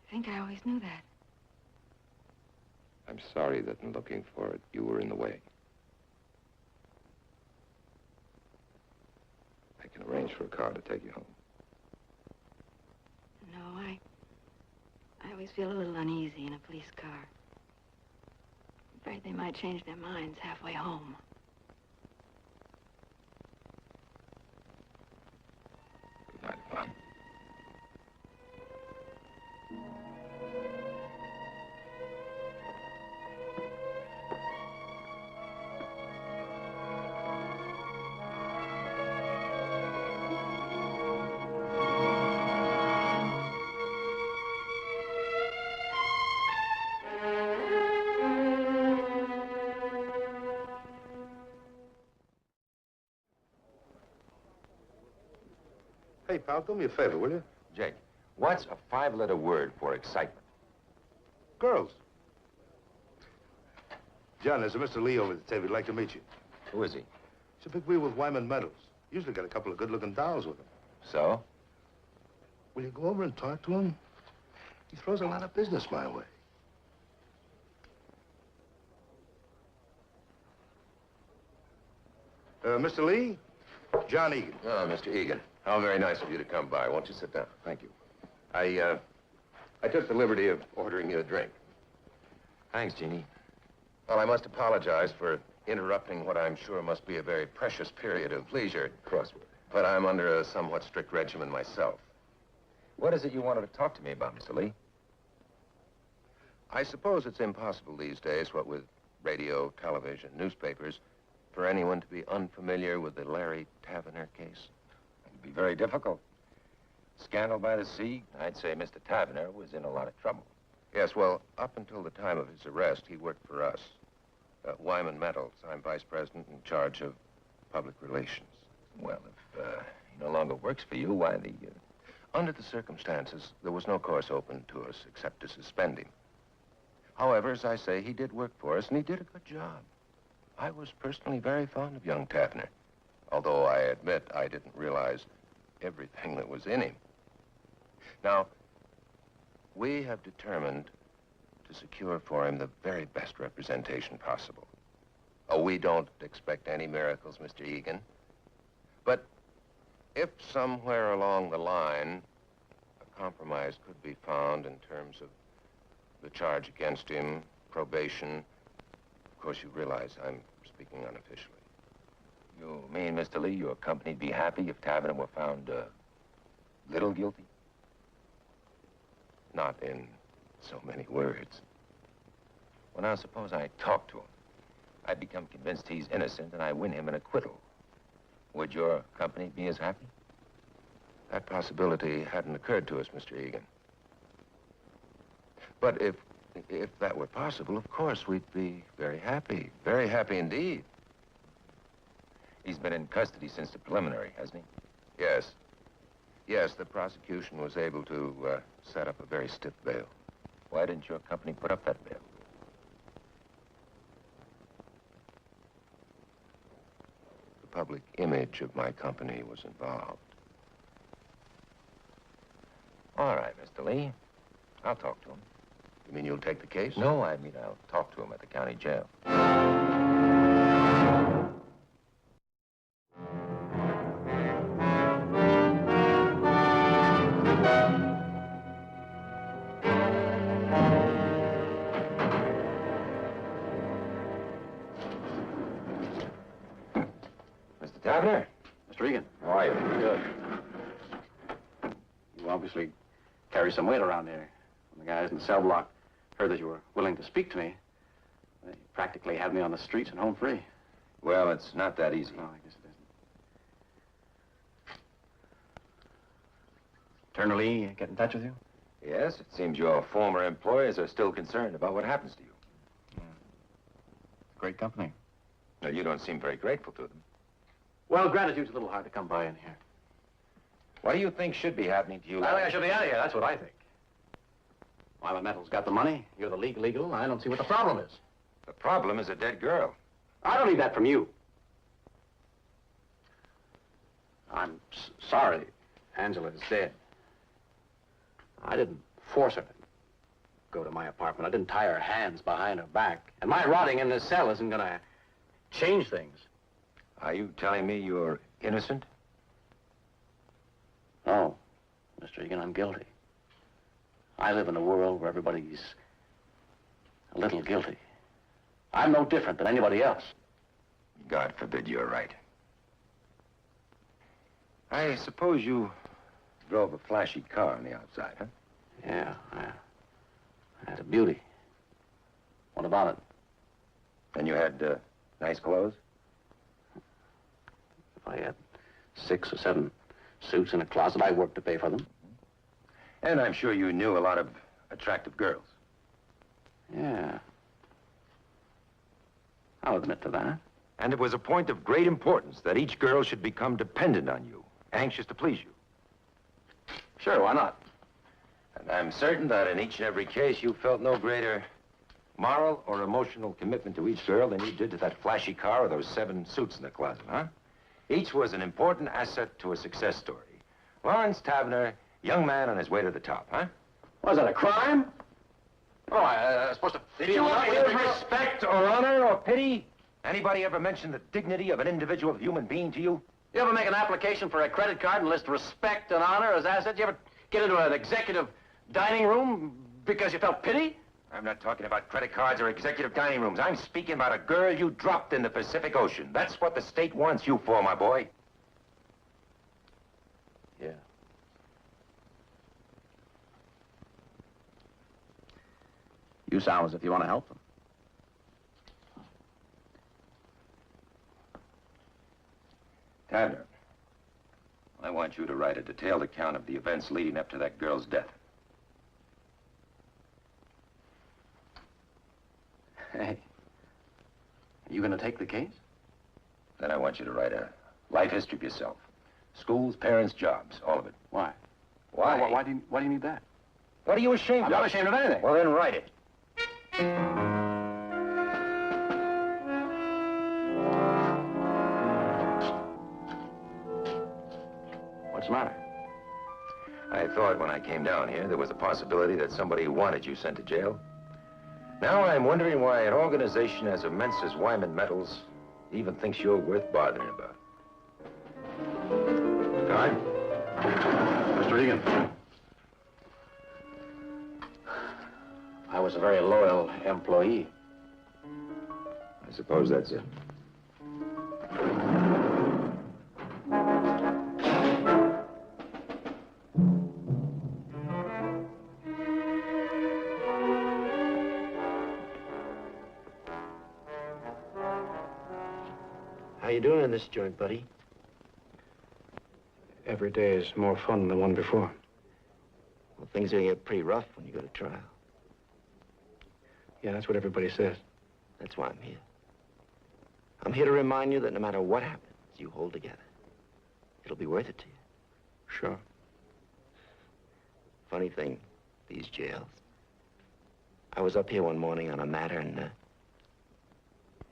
[SPEAKER 2] I think I always knew that.
[SPEAKER 1] I'm sorry that in looking for it, you were in the way. I can arrange for a car to take you home.
[SPEAKER 2] No, I always feel a little uneasy in a police car. I'm afraid they might change their minds halfway home.
[SPEAKER 1] Good night, Yvonne.
[SPEAKER 13] Hey, pal, do me a favor, will you?
[SPEAKER 1] Jake, what's a five-letter word for excitement?
[SPEAKER 13] Girls. John, there's a Mr. Lee over at the table. He'd like to meet you.
[SPEAKER 1] Who is he?
[SPEAKER 13] He's a big wheel with Wyman Metals. Usually got a couple of good-looking dolls with him.
[SPEAKER 1] So?
[SPEAKER 13] Will you go over and talk to him? He throws a lot of business my way. Mr. Lee? John Egan.
[SPEAKER 1] Oh, Mr. Egan. How very nice of you to come by. Won't you sit down?
[SPEAKER 13] Thank you.
[SPEAKER 1] I took the liberty of ordering you a drink.
[SPEAKER 6] Thanks, Jeannie.
[SPEAKER 1] Well, I must apologize for interrupting what I'm sure must be a very precious period of leisure.
[SPEAKER 6] Crossword.
[SPEAKER 1] But I'm under a somewhat strict regimen myself.
[SPEAKER 6] What is it you wanted to talk to me about, Mr. Lee?
[SPEAKER 1] I suppose it's impossible these days, what with radio, television, newspapers, for anyone to be unfamiliar with the Larry Tavener case.
[SPEAKER 6] It'd be very difficult. Scandal by the sea, I'd say Mr. Tavener was in a lot of trouble.
[SPEAKER 1] Yes, well, up until the time of his arrest, he worked for us. Wyman Metals. I'm vice president in charge of public relations.
[SPEAKER 6] Well, if he no longer works for you, why the...
[SPEAKER 1] Under the circumstances, there was no course open to us except to suspend him. However, as I say, he did work for us, and he did a good job. I was personally very fond of young Tavener, although I admit I didn't realize everything that was in him. Now, we have determined to secure for him the very best representation possible. Oh, we don't expect any miracles, Mr. Egan. But if somewhere along the line a compromise could be found in terms of the charge against him, probation, of course you realize I'm speaking unofficially.
[SPEAKER 6] You mean, Mr. Lee, your company'd be happy if Tavener were found, little guilty?
[SPEAKER 1] Not in so many words.
[SPEAKER 6] Well, now, suppose I talk to him. I become convinced he's innocent, and I win him an acquittal. Would your company be as happy?
[SPEAKER 1] That possibility hadn't occurred to us, Mr. Egan. But if that were possible, of course, we'd be very happy indeed.
[SPEAKER 6] He's been in custody since the preliminary, hasn't he?
[SPEAKER 1] Yes. Yes, the prosecution was able to set up a very stiff bail.
[SPEAKER 6] Why didn't your company put up that bail?
[SPEAKER 1] The public image of my company was involved.
[SPEAKER 6] All right, Mr. Lee. I'll talk to him.
[SPEAKER 1] You mean you'll take the case?
[SPEAKER 6] No, I mean I'll talk to him at the county jail. Mr. Tavener?
[SPEAKER 12] Mr. Egan.
[SPEAKER 6] How are you?
[SPEAKER 12] Good. You obviously carry some weight around here. When the guys in the cell block heard that you were willing to speak to me, they practically had me on the streets and home free.
[SPEAKER 6] Well, it's not that easy.
[SPEAKER 12] No, I guess it isn't. Turner Lee get in touch with you?
[SPEAKER 6] Yes, it seems your former employers are still concerned about what happens to you.
[SPEAKER 12] Yeah. Great company.
[SPEAKER 6] No, you don't seem very grateful to them.
[SPEAKER 12] Well, gratitude's a little hard to come by in here.
[SPEAKER 6] What do you think should be happening to you?
[SPEAKER 12] I think I should be out of here. That's what I think. Wyman Metals got the money. You're the legal. I don't see what the problem is.
[SPEAKER 6] The problem is a dead girl.
[SPEAKER 12] I don't need that from you. I'm sorry Angela is dead. I didn't force her to go to my apartment. I didn't tie her hands behind her back. And my rotting in this cell isn't gonna change things.
[SPEAKER 6] Are you telling me you're innocent?
[SPEAKER 12] No, Mr. Egan, I'm guilty. I live in a world where everybody's a little guilty. I'm no different than anybody else.
[SPEAKER 6] God forbid you're right. I suppose you drove a flashy car on the outside, huh?
[SPEAKER 12] Yeah, I had a beauty. What about it?
[SPEAKER 6] And you had nice clothes?
[SPEAKER 12] If I had 6 or 7 suits in a closet, I worked to pay for them.
[SPEAKER 6] And I'm sure you knew a lot of attractive girls.
[SPEAKER 12] Yeah. I'll admit to that.
[SPEAKER 6] And it was a point of great importance that each girl should become dependent on you, anxious to please you.
[SPEAKER 12] Sure, why not?
[SPEAKER 6] And I'm certain that in each and every case you felt no greater moral or emotional commitment to each girl than you did to that flashy car or those 7 suits in the closet, huh? Each was an important asset to a success story. Lawrence Tavener, young man on his way to the top, huh?
[SPEAKER 12] Was that a crime? Oh, I was supposed to...
[SPEAKER 6] Did you ever give respect or honor or pity? Anybody ever mention the dignity of an individual human being to you?
[SPEAKER 12] You ever make an application for a credit card and list respect and honor as assets? You ever get into an executive dining room because you felt pity?
[SPEAKER 6] I'm not talking about credit cards or executive dining rooms. I'm speaking about a girl you dropped in the Pacific Ocean. That's what the state wants you for, my boy.
[SPEAKER 12] Yeah. You sound as if you want to help them.
[SPEAKER 6] Tavener, I want you to write a detailed account of the events leading up to that girl's death.
[SPEAKER 12] Hey, are you going to take the case?
[SPEAKER 6] Then I want you to write a life history of yourself. Schools, parents, jobs, all of it.
[SPEAKER 12] Why?
[SPEAKER 6] Why?
[SPEAKER 12] Why do you need that?
[SPEAKER 6] What are you ashamed of?
[SPEAKER 12] I'm not ashamed of anything.
[SPEAKER 6] Well, then write it.
[SPEAKER 12] What's the matter?
[SPEAKER 6] I thought when I came down here there was a possibility that somebody wanted you sent to jail. Now I'm wondering why an organization as immense as Wyman Metals even thinks you're worth bothering about. Guard?
[SPEAKER 12] Mr. Egan. I was a very loyal employee.
[SPEAKER 6] I suppose that's it.
[SPEAKER 3] How you doing in this joint, buddy?
[SPEAKER 12] Every day is more fun than the one before.
[SPEAKER 3] Well, things are gonna get pretty rough when you go to trial.
[SPEAKER 12] Yeah, that's what everybody says.
[SPEAKER 3] That's why I'm here. I'm here to remind you that no matter what happens, you hold together. It'll be worth it to you.
[SPEAKER 12] Sure.
[SPEAKER 3] Funny thing, these jails. I was up here one morning on a matter and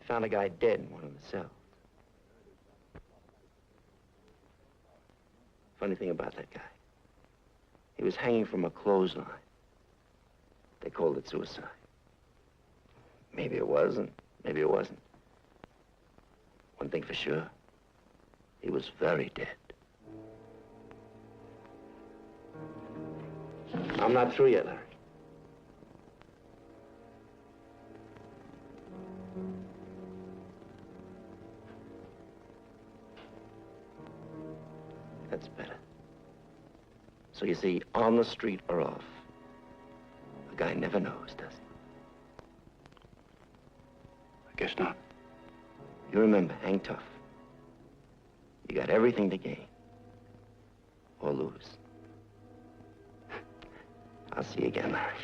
[SPEAKER 3] found a guy dead in one of the cells. Funny thing about that guy, he was hanging from a clothesline. They called it suicide. Maybe it was, and maybe it wasn't. One thing for sure, he was very dead. I'm not through yet, Larry. That's better. So you see, on the street or off, a guy never knows, does he?
[SPEAKER 12] I guess not.
[SPEAKER 3] You remember, hang tough. You got everything to gain. Or lose. I'll see you again, Larry.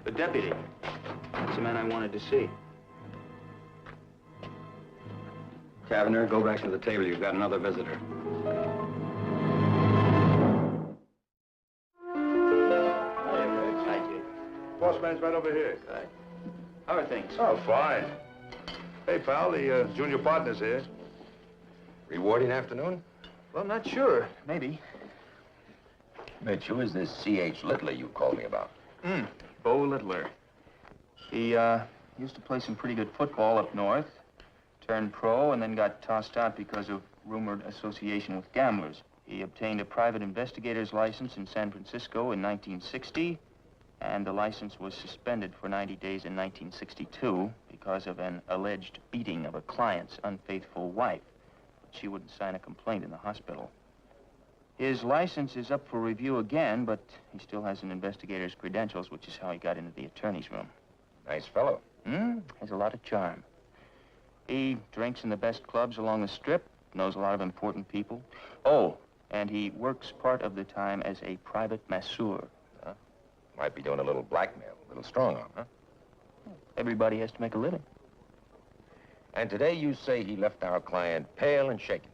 [SPEAKER 4] The deputy. That's the man I wanted to see. Tavener, go back to the table. You've got another visitor.
[SPEAKER 14] Boss man's right over here.
[SPEAKER 4] Good. How are things?
[SPEAKER 14] Oh, fine. Hey, pal, the junior partner's here.
[SPEAKER 6] Rewarding afternoon?
[SPEAKER 4] Well, I'm not sure. Maybe.
[SPEAKER 6] Mitch, who is this C.H. Littler you called me about?
[SPEAKER 4] Bo Littler. He, used to play some pretty good football up north, turned pro, and then got tossed out because of rumored association with gamblers. He obtained a private investigator's license in San Francisco in 1960, and the license was suspended for 90 days in 1962 because of an alleged beating of a client's unfaithful wife. She wouldn't sign a complaint in the hospital. His license is up for review again, but he still has an investigator's credentials, which is how he got into the attorney's room.
[SPEAKER 6] Nice fellow.
[SPEAKER 4] Has a lot of charm. He drinks in the best clubs along the Strip, knows a lot of important people. Oh, and he works part of the time as a private masseur.
[SPEAKER 6] Might be doing a little blackmail, a little strong arm, huh?
[SPEAKER 4] Everybody has to make a living.
[SPEAKER 6] And today you say he left our client pale and shaken.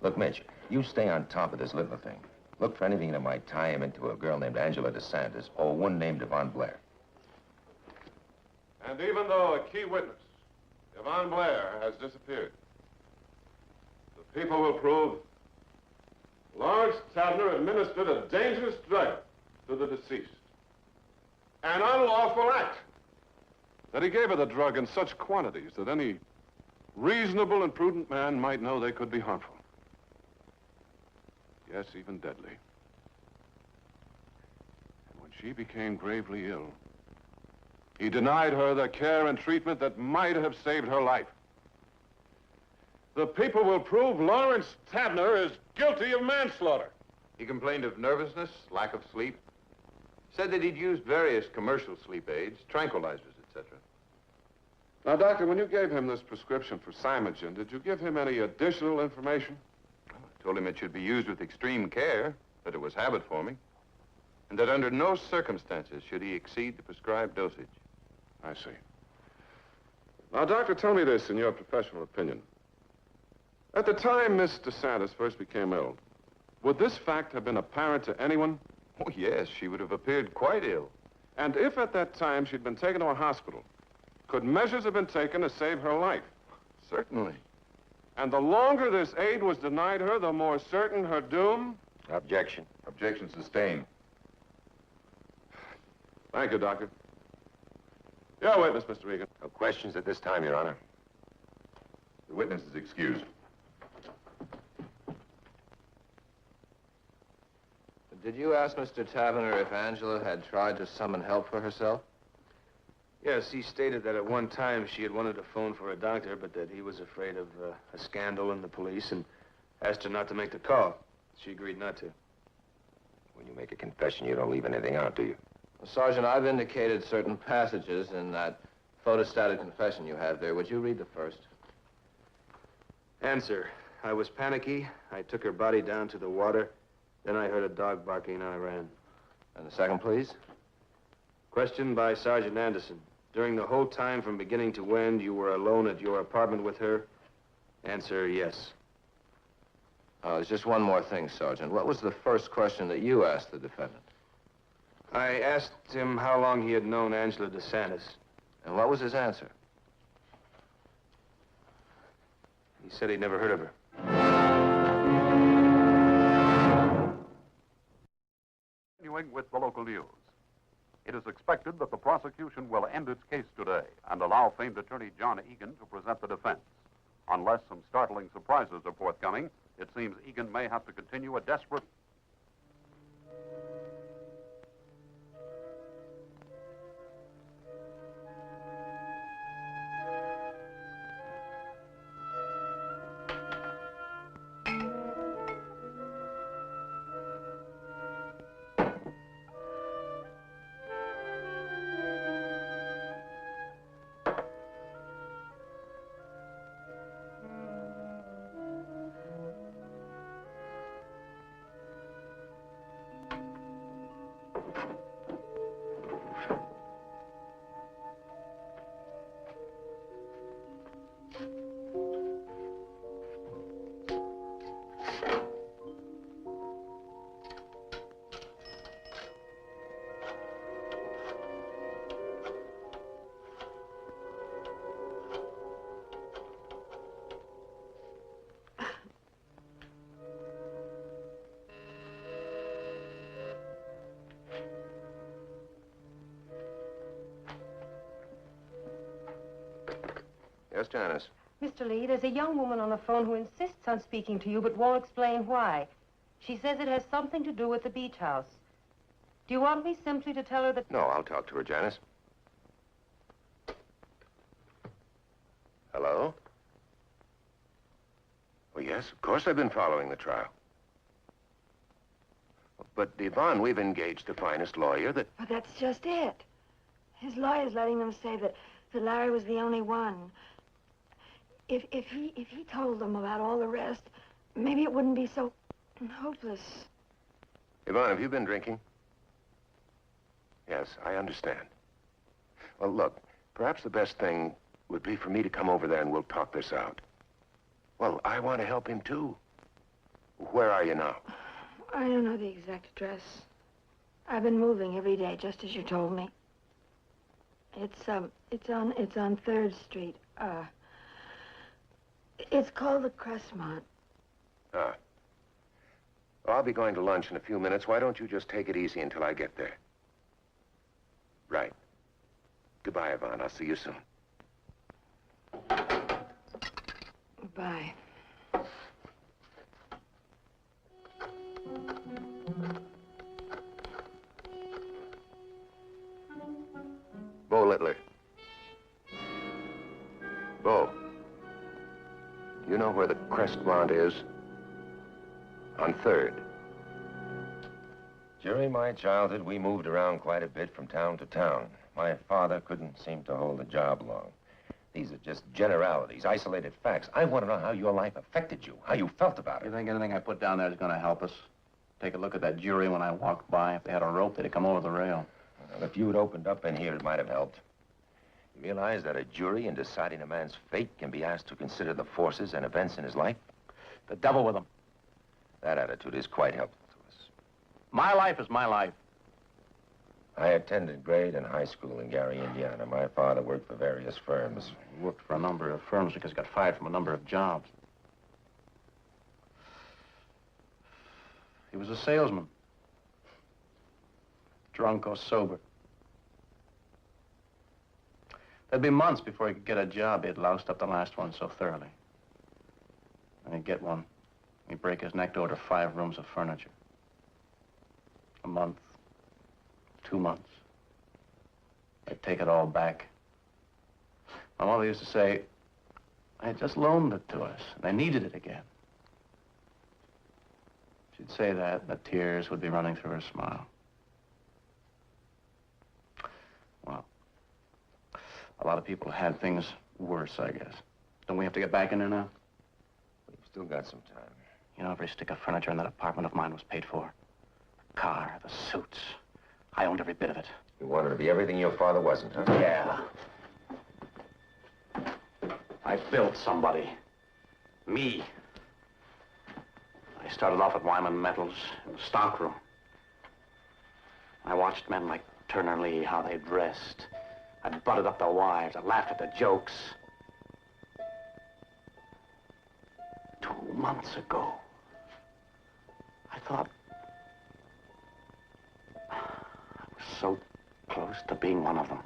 [SPEAKER 6] Look, Mitch, you stay on top of this little thing. Look for anything that might tie him into a girl named Angela DeSantis or one named Yvonne Blair.
[SPEAKER 14] And even though a key witness, Yvonne Blair, has disappeared, the people will prove Lawrence Tavener administered a dangerous drug to the deceased. An unlawful act. That he gave her the drug in such quantities that any reasonable and prudent man might know they could be harmful. Yes, even deadly. And when she became gravely ill, he denied her the care and treatment that might have saved her life. The people will prove Lawrence Tavener is guilty of manslaughter.
[SPEAKER 1] He complained of nervousness, lack of sleep. Said that he'd used various commercial sleep aids, tranquilizers, etc.
[SPEAKER 14] Now, Doctor, when you gave him this prescription for Simogen, did you give him any additional information?
[SPEAKER 1] I told him it should be used with extreme care, that it was habit-forming, and that under no circumstances should he exceed the prescribed dosage.
[SPEAKER 14] I see. Now, Doctor, tell me this in your professional opinion. At the time Miss DeSantis first became ill, would this fact have been apparent to anyone?
[SPEAKER 1] Oh, yes, she would have appeared quite ill.
[SPEAKER 14] And if at that time she'd been taken to a hospital, could measures have been taken to save her life?
[SPEAKER 1] Certainly.
[SPEAKER 14] And the longer this aid was denied her, the more certain her doom?
[SPEAKER 1] Objection. Objection sustained.
[SPEAKER 14] Thank you, Doctor. Your witness, Mr. Egan.
[SPEAKER 6] No questions at this time, Your Honor.
[SPEAKER 1] The witness is excused.
[SPEAKER 5] Did you ask Mr. Tavener if Angela had tried to summon help for herself?
[SPEAKER 15] Yes, he stated that at one time she had wanted to phone for a doctor, but that he was afraid of a scandal in the police and asked her not to make the call. She agreed not to.
[SPEAKER 6] When you make a confession, you don't leave anything out, do you?
[SPEAKER 5] Well, Sergeant, I've indicated certain passages in that photostated confession you have there. Would you read the first?
[SPEAKER 15] Answer. I was panicky. I took her body down to the water. Then I heard a dog barking and I ran.
[SPEAKER 5] And the second, please?
[SPEAKER 15] Question by Sergeant Anderson. During the whole time from beginning to end, you were alone at your apartment with her? Answer, yes.
[SPEAKER 5] There's just one more thing, Sergeant. What was the first question that you asked the defendant?
[SPEAKER 15] I asked him how long he had known Angela DeSantis.
[SPEAKER 5] And what was his answer?
[SPEAKER 15] He said he'd never heard of her.
[SPEAKER 16] Continuing with the local news. It is expected that the prosecution will end its case today and allow famed attorney John Egan to present the defense. Unless some startling surprises are forthcoming, it seems Egan may have to continue a desperate...
[SPEAKER 6] Yes, Janice.
[SPEAKER 8] Mr. Lee, there's a young woman on the phone who insists on speaking to you but won't explain why. She says it has something to do with the beach house. Do you want me simply to tell her that...
[SPEAKER 6] No, I'll talk to her, Janice. Hello? Well, yes, of course I've been following the trial. But, Yvonne, we've engaged the finest lawyer that...
[SPEAKER 2] But that's just it. His lawyer's letting them say that Larry was the only one. If he told them about all the rest, maybe it wouldn't be so hopeless.
[SPEAKER 6] Yvonne, have you been drinking? Yes, I understand. Well, look, perhaps the best thing would be for me to come over there and we'll talk this out. Well, I want to help him, too. Where are you now?
[SPEAKER 2] I don't know the exact address. I've been moving every day, just as you told me. It's on 3rd Street. It's called the Crestmont.
[SPEAKER 6] Ah. Well, I'll be going to lunch in a few minutes. Why don't you just take it easy until I get there? Right. Goodbye, Yvonne. I'll see you soon.
[SPEAKER 2] Goodbye.
[SPEAKER 1] Bo Littler. Bo. You know where the Crestmont is? On 3rd. During my childhood, we moved around quite a bit from town to town. My father couldn't seem to hold a job long. These are just generalities, isolated facts. I want to know how your life affected you, how you felt about it.
[SPEAKER 12] You think anything I put down there is going to help us? Take a look at that jury when I walked by. If they had a rope, they'd have come over the rail.
[SPEAKER 1] Well, if you had opened up in here, it might have helped. You realize that a jury, in deciding a man's fate, can be asked to consider the forces and events in his life?
[SPEAKER 12] The devil with them.
[SPEAKER 1] That attitude is quite helpful to us.
[SPEAKER 12] My life is my life.
[SPEAKER 1] I attended grade and high school in Gary, Indiana. My father worked for various firms.
[SPEAKER 12] He worked for a number of firms because he got fired from a number of jobs. He was a salesman. Drunk or sober. There'd be months before he could get a job. He'd loused up the last one so thoroughly. And he'd get one. He'd break his neck to order 5 rooms of furniture. A month. 2 months. They'd take it all back. My mother used to say, I had just loaned it to us, and they needed it again. She'd say that, and the tears would be running through her smile. Well, a lot of people had things worse, I guess. Don't we have to get back in there now?
[SPEAKER 1] We've still got some time.
[SPEAKER 12] You know, every stick of furniture in that apartment of mine was paid for. The car, the suits. I owned every bit of it.
[SPEAKER 1] You wanted to be everything your father wasn't, huh?
[SPEAKER 12] Yeah. I built somebody. Me. I started off at Wyman Metals in the stockroom. I watched men like Turner Lee, how they dressed. I butted up their wives. I laughed at their jokes. 2 months ago, I thought I was so close to being one of them.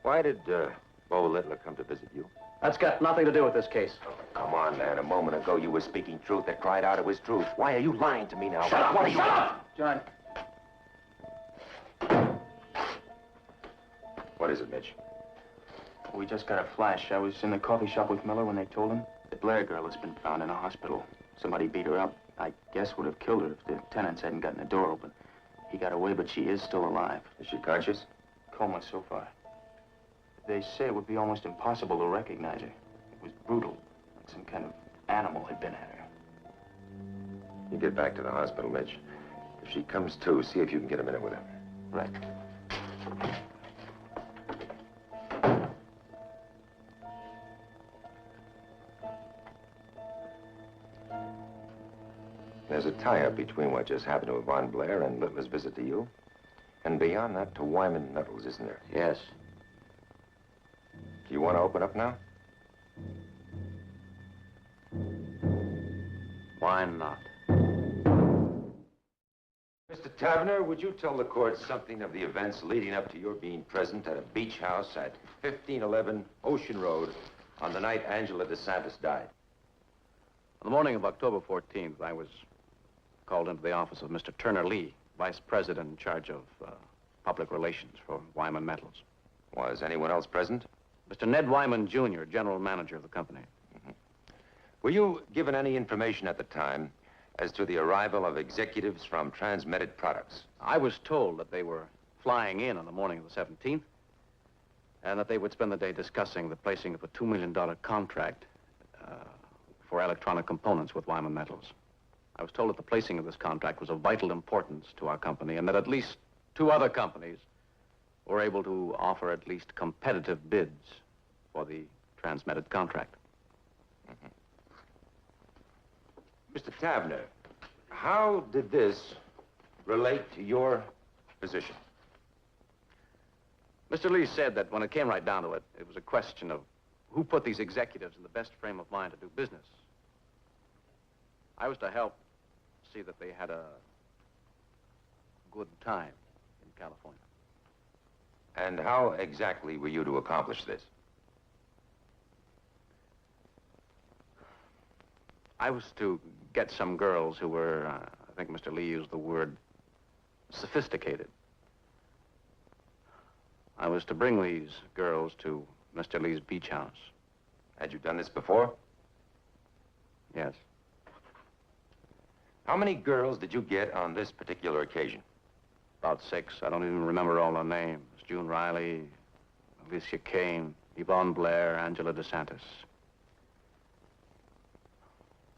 [SPEAKER 1] Why did Bo Littler come to visit you?
[SPEAKER 12] That's got nothing to do with this case.
[SPEAKER 1] Oh, come on, man. A moment ago, you were speaking truth that cried out it was truth. Why are you lying to me now?
[SPEAKER 12] Shut up!
[SPEAKER 1] What are you...
[SPEAKER 12] Shut up! John.
[SPEAKER 1] What is it, Mitch?
[SPEAKER 12] We just got a flash. I was in the coffee shop with Miller when they told him. The Blair girl has been found in a hospital. Somebody beat her up. I guess would have killed her if the tenants hadn't gotten the door open. He got away, but she is still alive.
[SPEAKER 1] Is she conscious?
[SPEAKER 12] Coma so far. They say it would be almost impossible to recognize her. It was brutal. Like some kind of animal had been at her.
[SPEAKER 1] You get back to the hospital, Mitch. If she comes to, see if you can get a minute with her.
[SPEAKER 12] Right.
[SPEAKER 1] There's a tie-up between what just happened to Von Blair and Littler's visit to you. And beyond that, to Wyman Metals, isn't there?
[SPEAKER 12] Yes.
[SPEAKER 1] Do you want to open up now?
[SPEAKER 12] Why not?
[SPEAKER 1] Mr. Tavener, would you tell the court something of the events leading up to your being present at a beach house at 1511 Ocean Road on the night Angela DeSantis died?
[SPEAKER 12] On the morning of October 14th, I was called into the office of Mr. Turner Lee, Vice President in charge of public relations for Wyman Metals.
[SPEAKER 1] Was anyone else present?
[SPEAKER 12] Mr. Ned Wyman, Jr., General Manager of the company.
[SPEAKER 1] Mm-hmm. Were you given any information at the time as to the arrival of executives from Transmitted Products?
[SPEAKER 12] I was told that they were flying in on the morning of the 17th and that they would spend the day discussing the placing of a $2 million contract for electronic components with Wyman Metals. I was told that the placing of this contract was of vital importance to our company and that at least 2 other companies were able to offer at least competitive bids for the transmitted contract.
[SPEAKER 1] Mm-hmm. Mr. Tavener, how did this relate to your position?
[SPEAKER 12] Mr. Lee said that when it came right down to it, it was a question of who put these executives in the best frame of mind to do business. I was to help see that they had a good time in California.
[SPEAKER 1] And how exactly were you to accomplish this?
[SPEAKER 12] I was to get some girls who were, I think Mr. Lee used the word, sophisticated. I was to bring these girls to Mr. Lee's beach house.
[SPEAKER 6] Had you done this before?
[SPEAKER 12] Yes.
[SPEAKER 6] How many girls did you get on this particular occasion?
[SPEAKER 12] About 6. I don't even remember all their names. June Riley, Alicia Kane, Yvonne Blair, Angela DeSantis.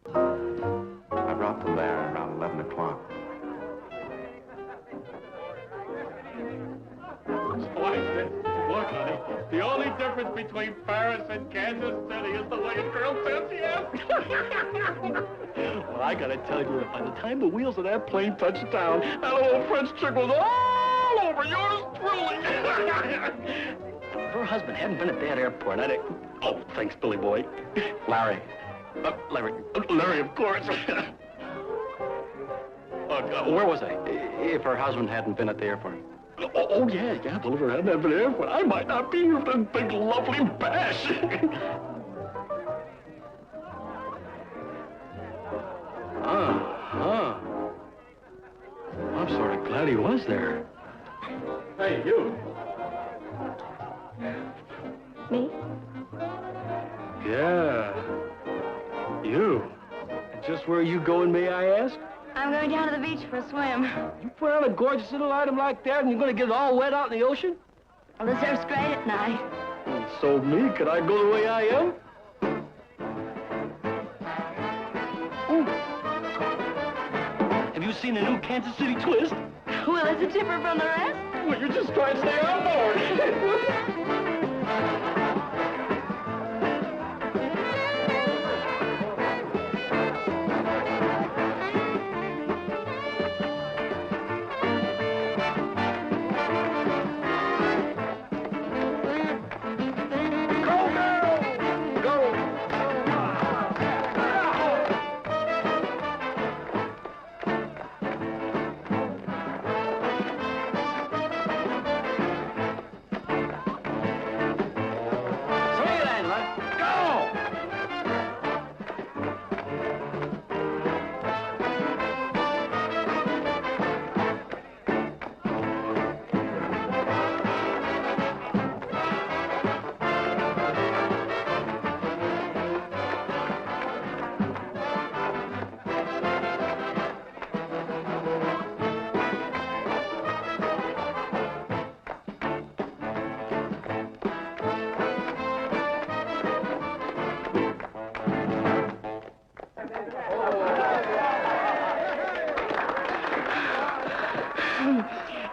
[SPEAKER 12] I brought them there around 11 o'clock.
[SPEAKER 17] Look, honey, the only difference between Paris and Kansas City is the way a girl says yes. Well, I gotta tell you that by the time the wheels of that plane touched down, that little French chick was all over yours truly. If her husband hadn't been at that airport, I'd have... Oh, thanks, Billy boy.
[SPEAKER 12] Larry.
[SPEAKER 17] Larry, of course.
[SPEAKER 12] Where was I? If her husband hadn't been at the airport.
[SPEAKER 17] Oh, yeah. Well, if her hadn't been at the airport, I might not be here for this big, lovely bash. I'm sort of glad he was there. Hey, you.
[SPEAKER 2] Me?
[SPEAKER 17] Yeah. You. And just where are you going, may I ask?
[SPEAKER 2] I'm going down to the beach for a swim.
[SPEAKER 17] You put on a gorgeous little item like that and you're going to get it all wet out in the ocean?
[SPEAKER 2] Well, the surf's great at night.
[SPEAKER 17] Well, so me. Could I go the way I am? Have you seen the new Kansas City Twist?
[SPEAKER 2] Well, is it different from the rest?
[SPEAKER 17] Well, you just try and stay on board.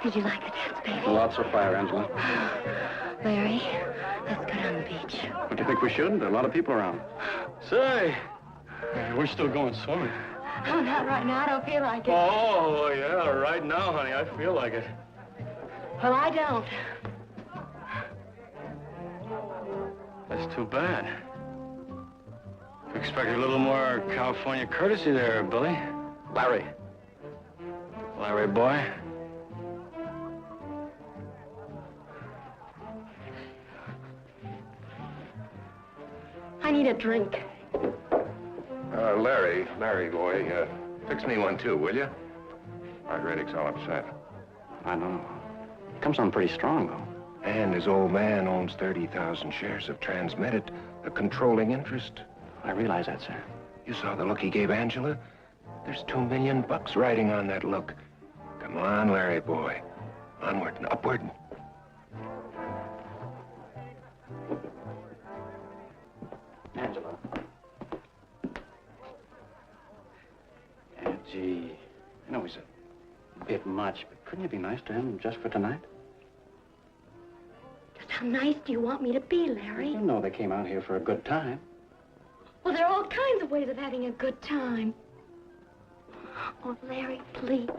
[SPEAKER 2] Did you like the dance, baby?
[SPEAKER 12] Lots of fire, Angela.
[SPEAKER 2] Larry, let's go down the beach.
[SPEAKER 12] What do you think we should? There are a lot of people around.
[SPEAKER 17] Say, we're still going swimming.
[SPEAKER 2] Oh, not right now. I don't feel like it.
[SPEAKER 17] Oh, yeah, right now, honey. I feel like it.
[SPEAKER 2] Well, I don't.
[SPEAKER 17] That's too bad. Expected a little more California courtesy there, Billy.
[SPEAKER 12] Larry.
[SPEAKER 17] Larry boy.
[SPEAKER 2] I need a drink.
[SPEAKER 6] Larry boy, fix me one too, will you? Arthritic's all upset.
[SPEAKER 12] I know. Comes on pretty strong, though.
[SPEAKER 6] And his old man owns 30,000 shares of Transmitted, a controlling interest.
[SPEAKER 12] I realize that, sir.
[SPEAKER 6] You saw the look he gave Angela? There's $2 million riding on that look. Come on, Larry boy. Onward and upward.
[SPEAKER 12] Angela. Yeah, gee. I know he's a bit much, but couldn't you be nice to him just for tonight?
[SPEAKER 2] Just how nice do you want me to be, Larry?
[SPEAKER 12] You know they came out here for a good time.
[SPEAKER 2] Well, there are all kinds of ways of having a good time. Oh, Larry, please.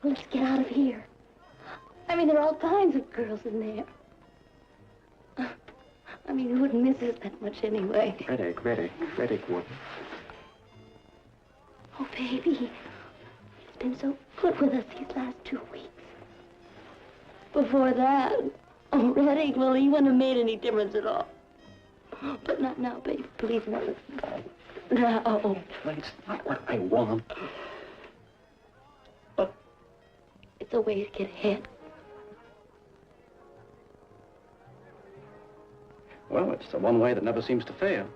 [SPEAKER 2] Let's get out of here. I mean, there are all kinds of girls in there. I mean, who wouldn't miss us that much anyway?
[SPEAKER 12] Reddick would.
[SPEAKER 2] Oh, baby, he's been so good with us these last 2 weeks. Before that, oh, Reddick, well, he wouldn't have made any difference at all. But not now, baby. Please, no.
[SPEAKER 17] No, it's not what I want. But it's a way to get ahead. Well, it's the one way that never seems to fail.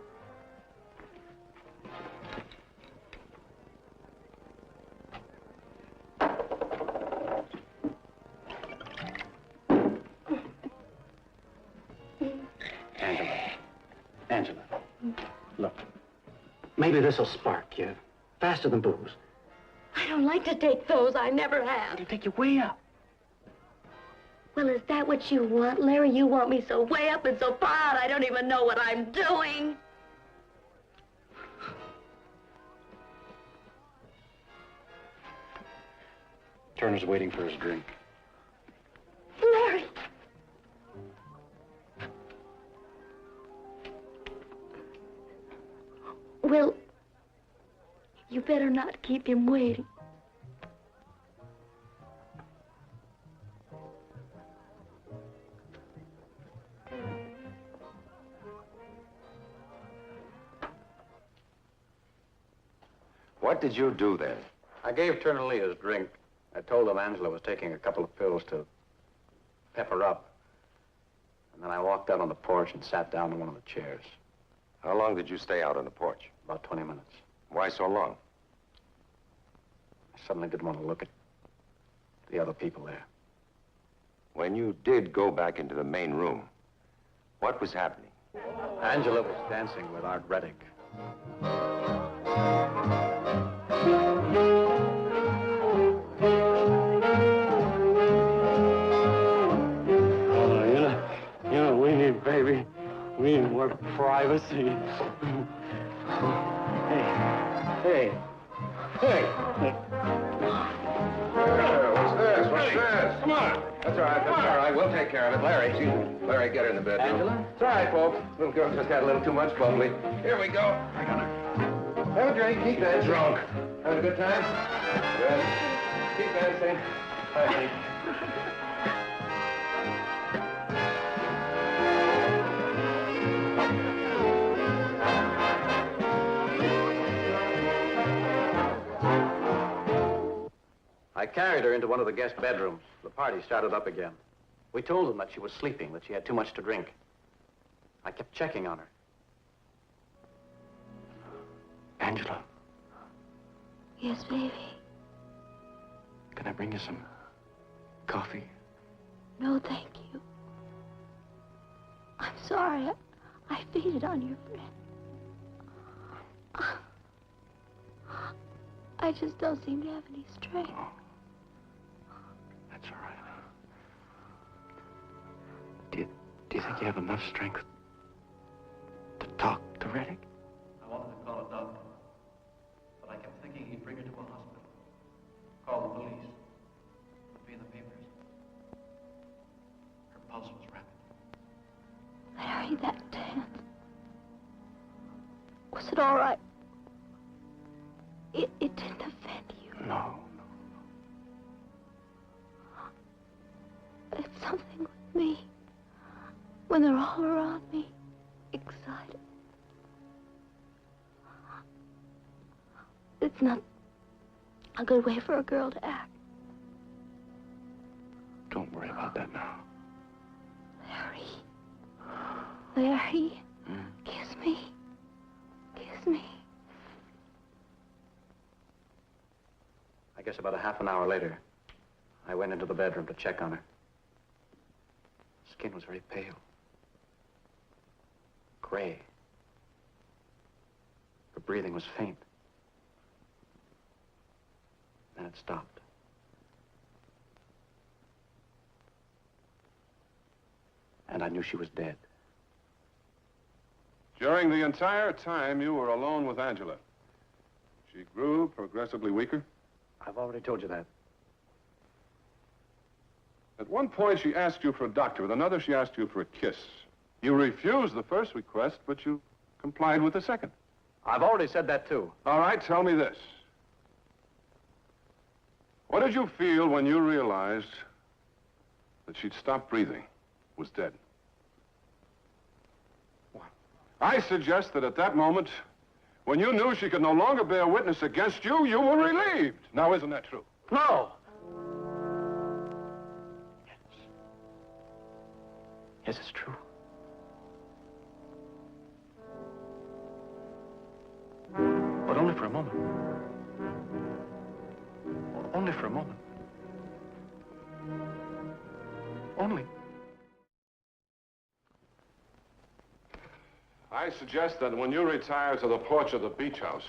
[SPEAKER 17] Angela, look, maybe this'll spark you faster than booze.
[SPEAKER 11] I don't like to take those. I never have.
[SPEAKER 17] It'll take you way up.
[SPEAKER 11] Well, is that what you want, Larry? You want me so way up and so far out I don't even know what I'm doing.
[SPEAKER 12] Turner's waiting for his drink.
[SPEAKER 11] Larry! Well, you better not keep him waiting.
[SPEAKER 6] What did you do then?
[SPEAKER 12] I gave Turner Lee his drink. I told him Angela was taking a couple of pills to pep her up. And then I walked out on the porch and sat down in one of the chairs.
[SPEAKER 6] How long did you stay out on the porch?
[SPEAKER 12] About 20 minutes.
[SPEAKER 6] Why so long?
[SPEAKER 12] I suddenly didn't want to look at the other people there.
[SPEAKER 6] When you did go back into the main room, what was happening?
[SPEAKER 12] Angela was dancing with Art Reddick.
[SPEAKER 17] You know, we need, baby. We need more privacy. Hey.
[SPEAKER 6] What's this? Come on. That's all right. We'll take care of it. Larry, Larry, get her in the bedroom.
[SPEAKER 12] Angela?
[SPEAKER 6] It's all right, folks. Little girl just got a little too much bubbly. Here we go.
[SPEAKER 12] I got her.
[SPEAKER 6] Have a drink. Keep that drunk. Having a good time? Good. Keep dancing. Bye, honey.
[SPEAKER 12] I carried her into one of the guest bedrooms. The party started up again. We told them that she was sleeping, that she had too much to drink. I kept checking on her. Angela,
[SPEAKER 11] Yes, baby.
[SPEAKER 12] can I bring you some coffee?
[SPEAKER 11] No, thank you. I'm sorry. I feeded on your friend. I just don't seem to have any strength.
[SPEAKER 12] That's all right. Do you think you have enough strength to talk to Reddick?
[SPEAKER 18] I wanted to call a doctor, but I kept thinking he'd bring her to a hospital. Call the police. It'd be in the papers. Her pulse was rapid.
[SPEAKER 11] Larry, that dance. Was it all right? It didn't offend you.
[SPEAKER 12] No.
[SPEAKER 11] It's something with me. When they're all around me, excited. It's not a good way for a girl to act.
[SPEAKER 12] Don't worry about that now.
[SPEAKER 11] Larry, kiss me. Kiss me.
[SPEAKER 12] I guess about a half an hour later, I went into the bedroom to check on her. Skin was very pale. Gray. Her breathing was faint. Then it stopped. And I knew she was dead.
[SPEAKER 14] During the entire time you were alone with Angela, she grew progressively weaker?
[SPEAKER 12] I've already told you that.
[SPEAKER 14] At one point, she asked you for a doctor. With another, she asked you for a kiss. You refused the first request, but you complied with the second.
[SPEAKER 12] I've already said that, too.
[SPEAKER 14] All right, tell me this. What did you feel when you realized that she'd stopped breathing, was dead? I suggest that at that moment, When you knew she could no longer bear witness against you, you were relieved. Now, isn't that true?
[SPEAKER 17] No. Yes, it's true. But only for a moment. Only for a moment. Only.
[SPEAKER 14] I suggest that when you retired to the porch of the beach house,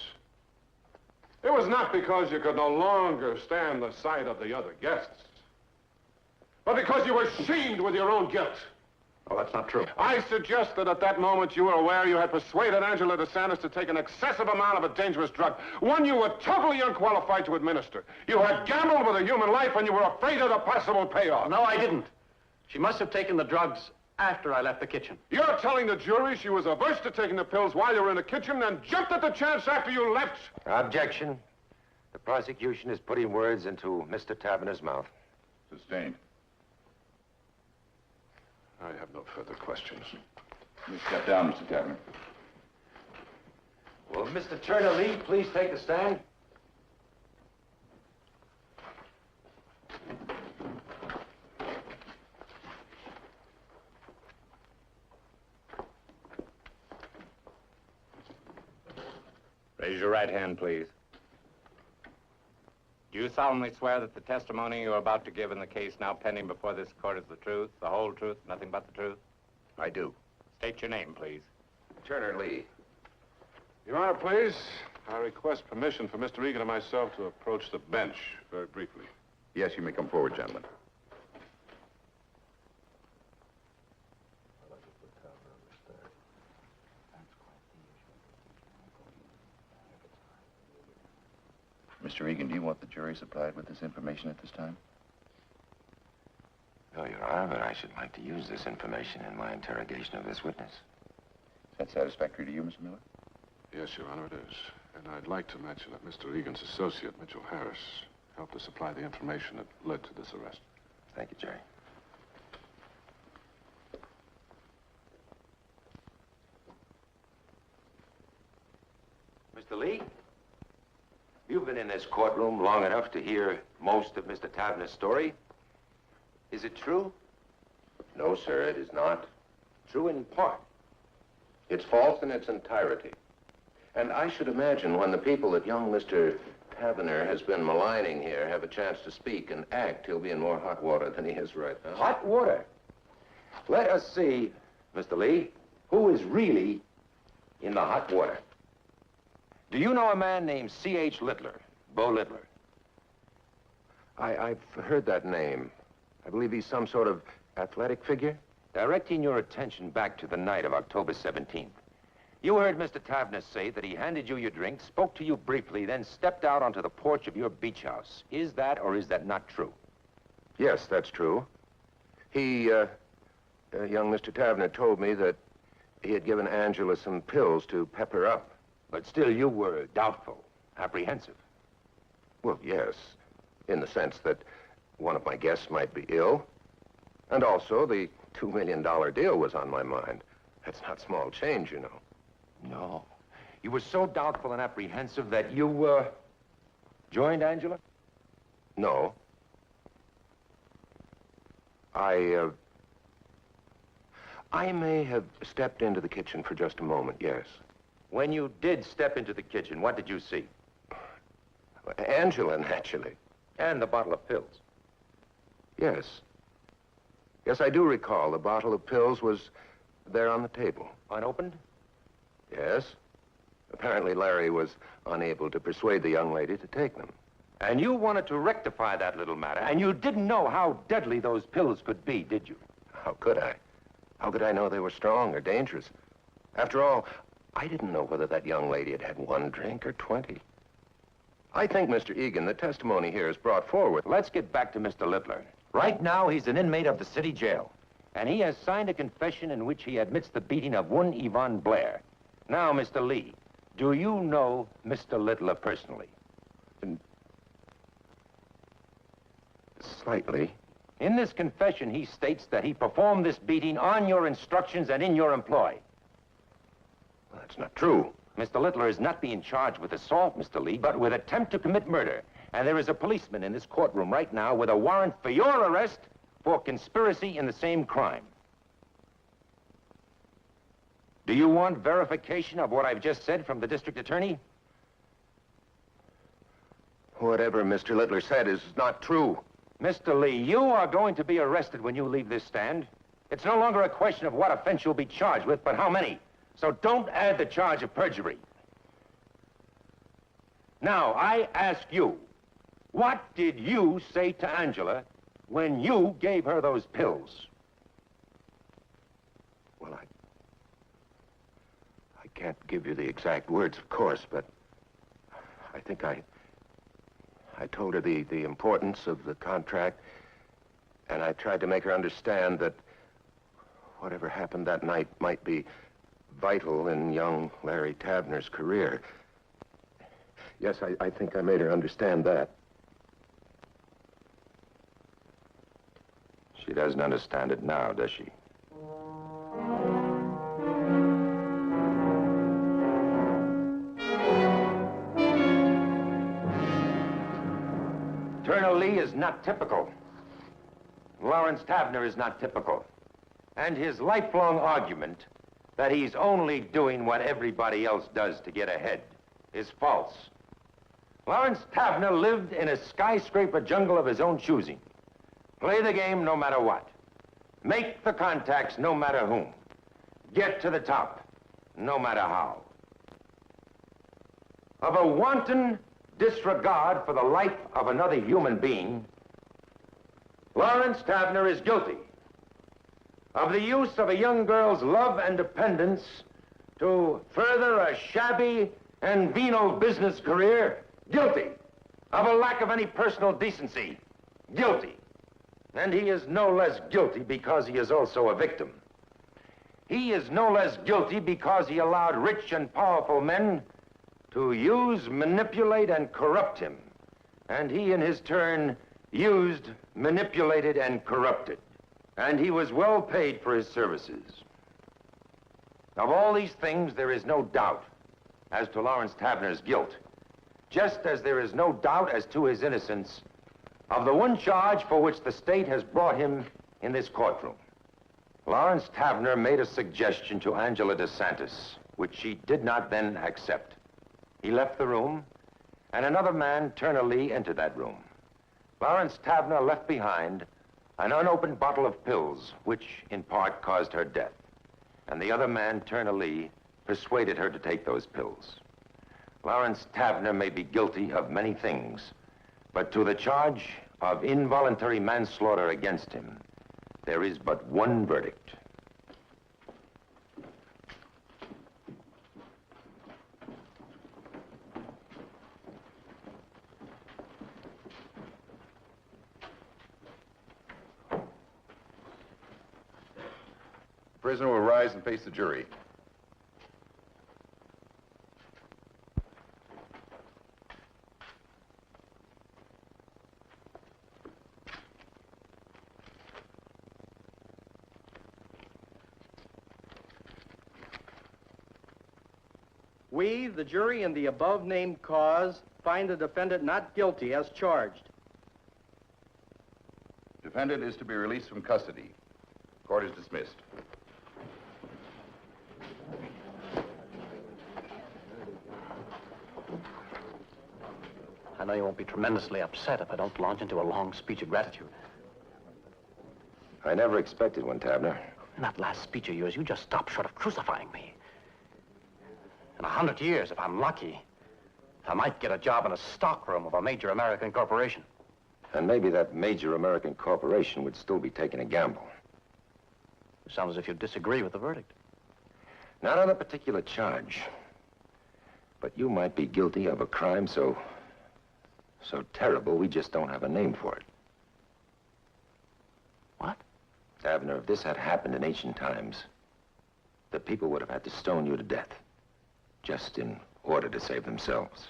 [SPEAKER 14] it was not because you could no longer stand the sight of the other guests, but because you were shamed with your own guilt.
[SPEAKER 3] Oh, that's not true.
[SPEAKER 14] I suggest that at that moment you were aware you had persuaded Angela DeSantis to take an excessive amount of a dangerous drug, one you were totally unqualified to administer. You had gambled with a human life and you were afraid of the possible payoff.
[SPEAKER 3] No, I didn't. She must have taken the drugs after I left the kitchen.
[SPEAKER 14] You're telling the jury she was averse to taking the pills while you were in the kitchen and jumped at the chance after you left?
[SPEAKER 6] Objection. The prosecution is putting words into Mr. Tavener's mouth.
[SPEAKER 14] Sustained. I have no further questions.
[SPEAKER 19] You step down, Mr. Tavener.
[SPEAKER 6] Will Mr. Turner Lee please take the stand?
[SPEAKER 20] Raise your right hand, please. Do you solemnly swear that the testimony you are about to give in the case now pending before this court is the truth, the whole truth, nothing but the truth?
[SPEAKER 3] I do.
[SPEAKER 20] State your name, please.
[SPEAKER 6] Turner Lee.
[SPEAKER 14] Your Honor, please, I request permission for Mr. Egan and myself to approach the bench very briefly.
[SPEAKER 19] Yes, you may come forward, gentlemen. Mr. Egan, do you want the jury supplied with this information at this time?
[SPEAKER 6] No, Your Honor, but I should like to use this information in my interrogation of this witness.
[SPEAKER 19] Is that satisfactory to you, Mr. Miller?
[SPEAKER 14] Yes, Your Honor, it is. And I'd like to mention that Mr. Egan's associate, Mitchell Harris, helped to supply the information that led to this arrest.
[SPEAKER 6] Thank you, Jerry. Mr. Lee? You've been in this courtroom long enough to hear most of Mr. Tavener's story. Is it true?
[SPEAKER 1] No, sir, it is not.
[SPEAKER 6] True in part.
[SPEAKER 1] It's false in its entirety. And I should imagine when the people that young Mr. Tavener has been maligning here have a chance to speak and act, he'll be in more hot water than he is right now.
[SPEAKER 6] Hot water? Let us see, Mr. Lee, who is really in the hot water. Do you know a man named C.H. Littler, Bo Littler?
[SPEAKER 1] I've heard that name. I believe he's some sort of athletic figure.
[SPEAKER 6] Directing your attention back to the night of October 17th. You heard Mr. Tavener say that he handed you your drink, spoke to you briefly, then stepped out onto the porch of your beach house. Is that or is that not true?
[SPEAKER 1] Yes, that's true. Young Mr. Tavener told me that he had given Angela some pills to pep her up.
[SPEAKER 6] But still you were doubtful, apprehensive.
[SPEAKER 1] Well, yes, in the sense that one of my guests might be ill. And also the $2 million deal was on my mind. That's not small change, you know.
[SPEAKER 6] No. You were so doubtful and apprehensive that you, joined Angela?
[SPEAKER 1] No. I may have stepped into the kitchen for just a moment, yes.
[SPEAKER 6] When you did step into the kitchen, what did you see?
[SPEAKER 1] Angela, naturally.
[SPEAKER 6] And the bottle of pills.
[SPEAKER 1] Yes. Yes, I do recall the bottle of pills was there on the table.
[SPEAKER 6] Unopened?
[SPEAKER 1] Yes. Apparently Larry was unable to persuade the young lady to take them.
[SPEAKER 6] And you wanted to rectify that little matter, and you didn't know how deadly those pills could be, did you?
[SPEAKER 1] How could I? How could I know they were strong or dangerous? After all, I didn't know whether that young lady had had one drink or 20. I think, Mr. Egan, the testimony here is brought forward.
[SPEAKER 6] Let's get back to Mr. Littler. Right now, he's an inmate of the city jail. And he has signed a confession in which he admits the beating of one Yvonne Blair. Now, Mr. Lee, do you know Mr. Littler personally?
[SPEAKER 1] Slightly.
[SPEAKER 6] In this confession, he states that he performed this beating on your instructions and in your employ.
[SPEAKER 1] Well, that's not true.
[SPEAKER 6] Mr. Littler is not being charged with assault, Mr. Lee, but with attempt to commit murder. And there is a policeman in this courtroom right now with a warrant for your arrest for conspiracy in the same crime. Do you want verification of what I've just said from the district attorney?
[SPEAKER 1] Whatever Mr. Littler said is not true.
[SPEAKER 6] Mr. Lee, you are going to be arrested when you leave this stand. It's no longer a question of what offense you'll be charged with, but how many. So don't add the charge of perjury. Now, I ask you, what did you say to Angela when you gave her those pills?
[SPEAKER 1] Well, I can't give you the exact words, of course, but I think I told her the importance of the contract, and I tried to make her understand that whatever happened that night might be vital in young Larry Tavener's career. Yes, I think I made her understand that.
[SPEAKER 6] She doesn't understand it now, does she? Turner Lee is not typical. Lawrence Tavener is not typical. And his lifelong argument that he's only doing what everybody else does to get ahead is false. Lawrence Tavener lived in a skyscraper jungle of his own choosing. Play the game no matter what. Make the contacts no matter whom. Get to the top no matter how. Of a wanton disregard for the life of another human being, Lawrence Tavener is guilty. Of the use of a young girl's love and dependence to further a shabby and venal business career, guilty. Of a lack of any personal decency, guilty. And he is no less guilty because he is also a victim. He is no less guilty because he allowed rich and powerful men to use, manipulate, and corrupt him. And he, in his turn, used, manipulated, and corrupted. And he was well paid for his services. Of all these things, there is no doubt as to Lawrence Tavener's guilt, just as there is no doubt as to his innocence of the one charge for which the state has brought him in this courtroom. Lawrence Tavener made a suggestion to Angela DeSantis, which she did not then accept. He left the room, and another man, Turner Lee, entered that room. Lawrence Tavener left behind an unopened bottle of pills, which in part caused her death. And the other man, Turner Lee, persuaded her to take those pills. Lawrence Tavener may be guilty of many things, but to the charge of involuntary manslaughter against him, there is but one verdict.
[SPEAKER 19] The prisoner will rise and face the jury.
[SPEAKER 21] We, the jury, in the above-named cause, find the defendant not guilty as charged.
[SPEAKER 19] Defendant is to be released from custody. Court is dismissed.
[SPEAKER 12] I know you won't be tremendously upset if I don't launch into a long speech of gratitude.
[SPEAKER 6] I never expected one, Tavener.
[SPEAKER 12] In that last speech of yours, you just stopped short of crucifying me. In 100 years, if I'm lucky, I might get a job in a stockroom of a major American corporation.
[SPEAKER 6] And maybe that major American corporation would still be taking a gamble.
[SPEAKER 12] You sound as if you disagree with the verdict.
[SPEAKER 6] Not on a particular charge. But you might be guilty of a crime so terrible we just don't have a name for it.
[SPEAKER 12] What?
[SPEAKER 6] Tavener, if this had happened in ancient times, the people would have had to stone you to death, just in order to save themselves.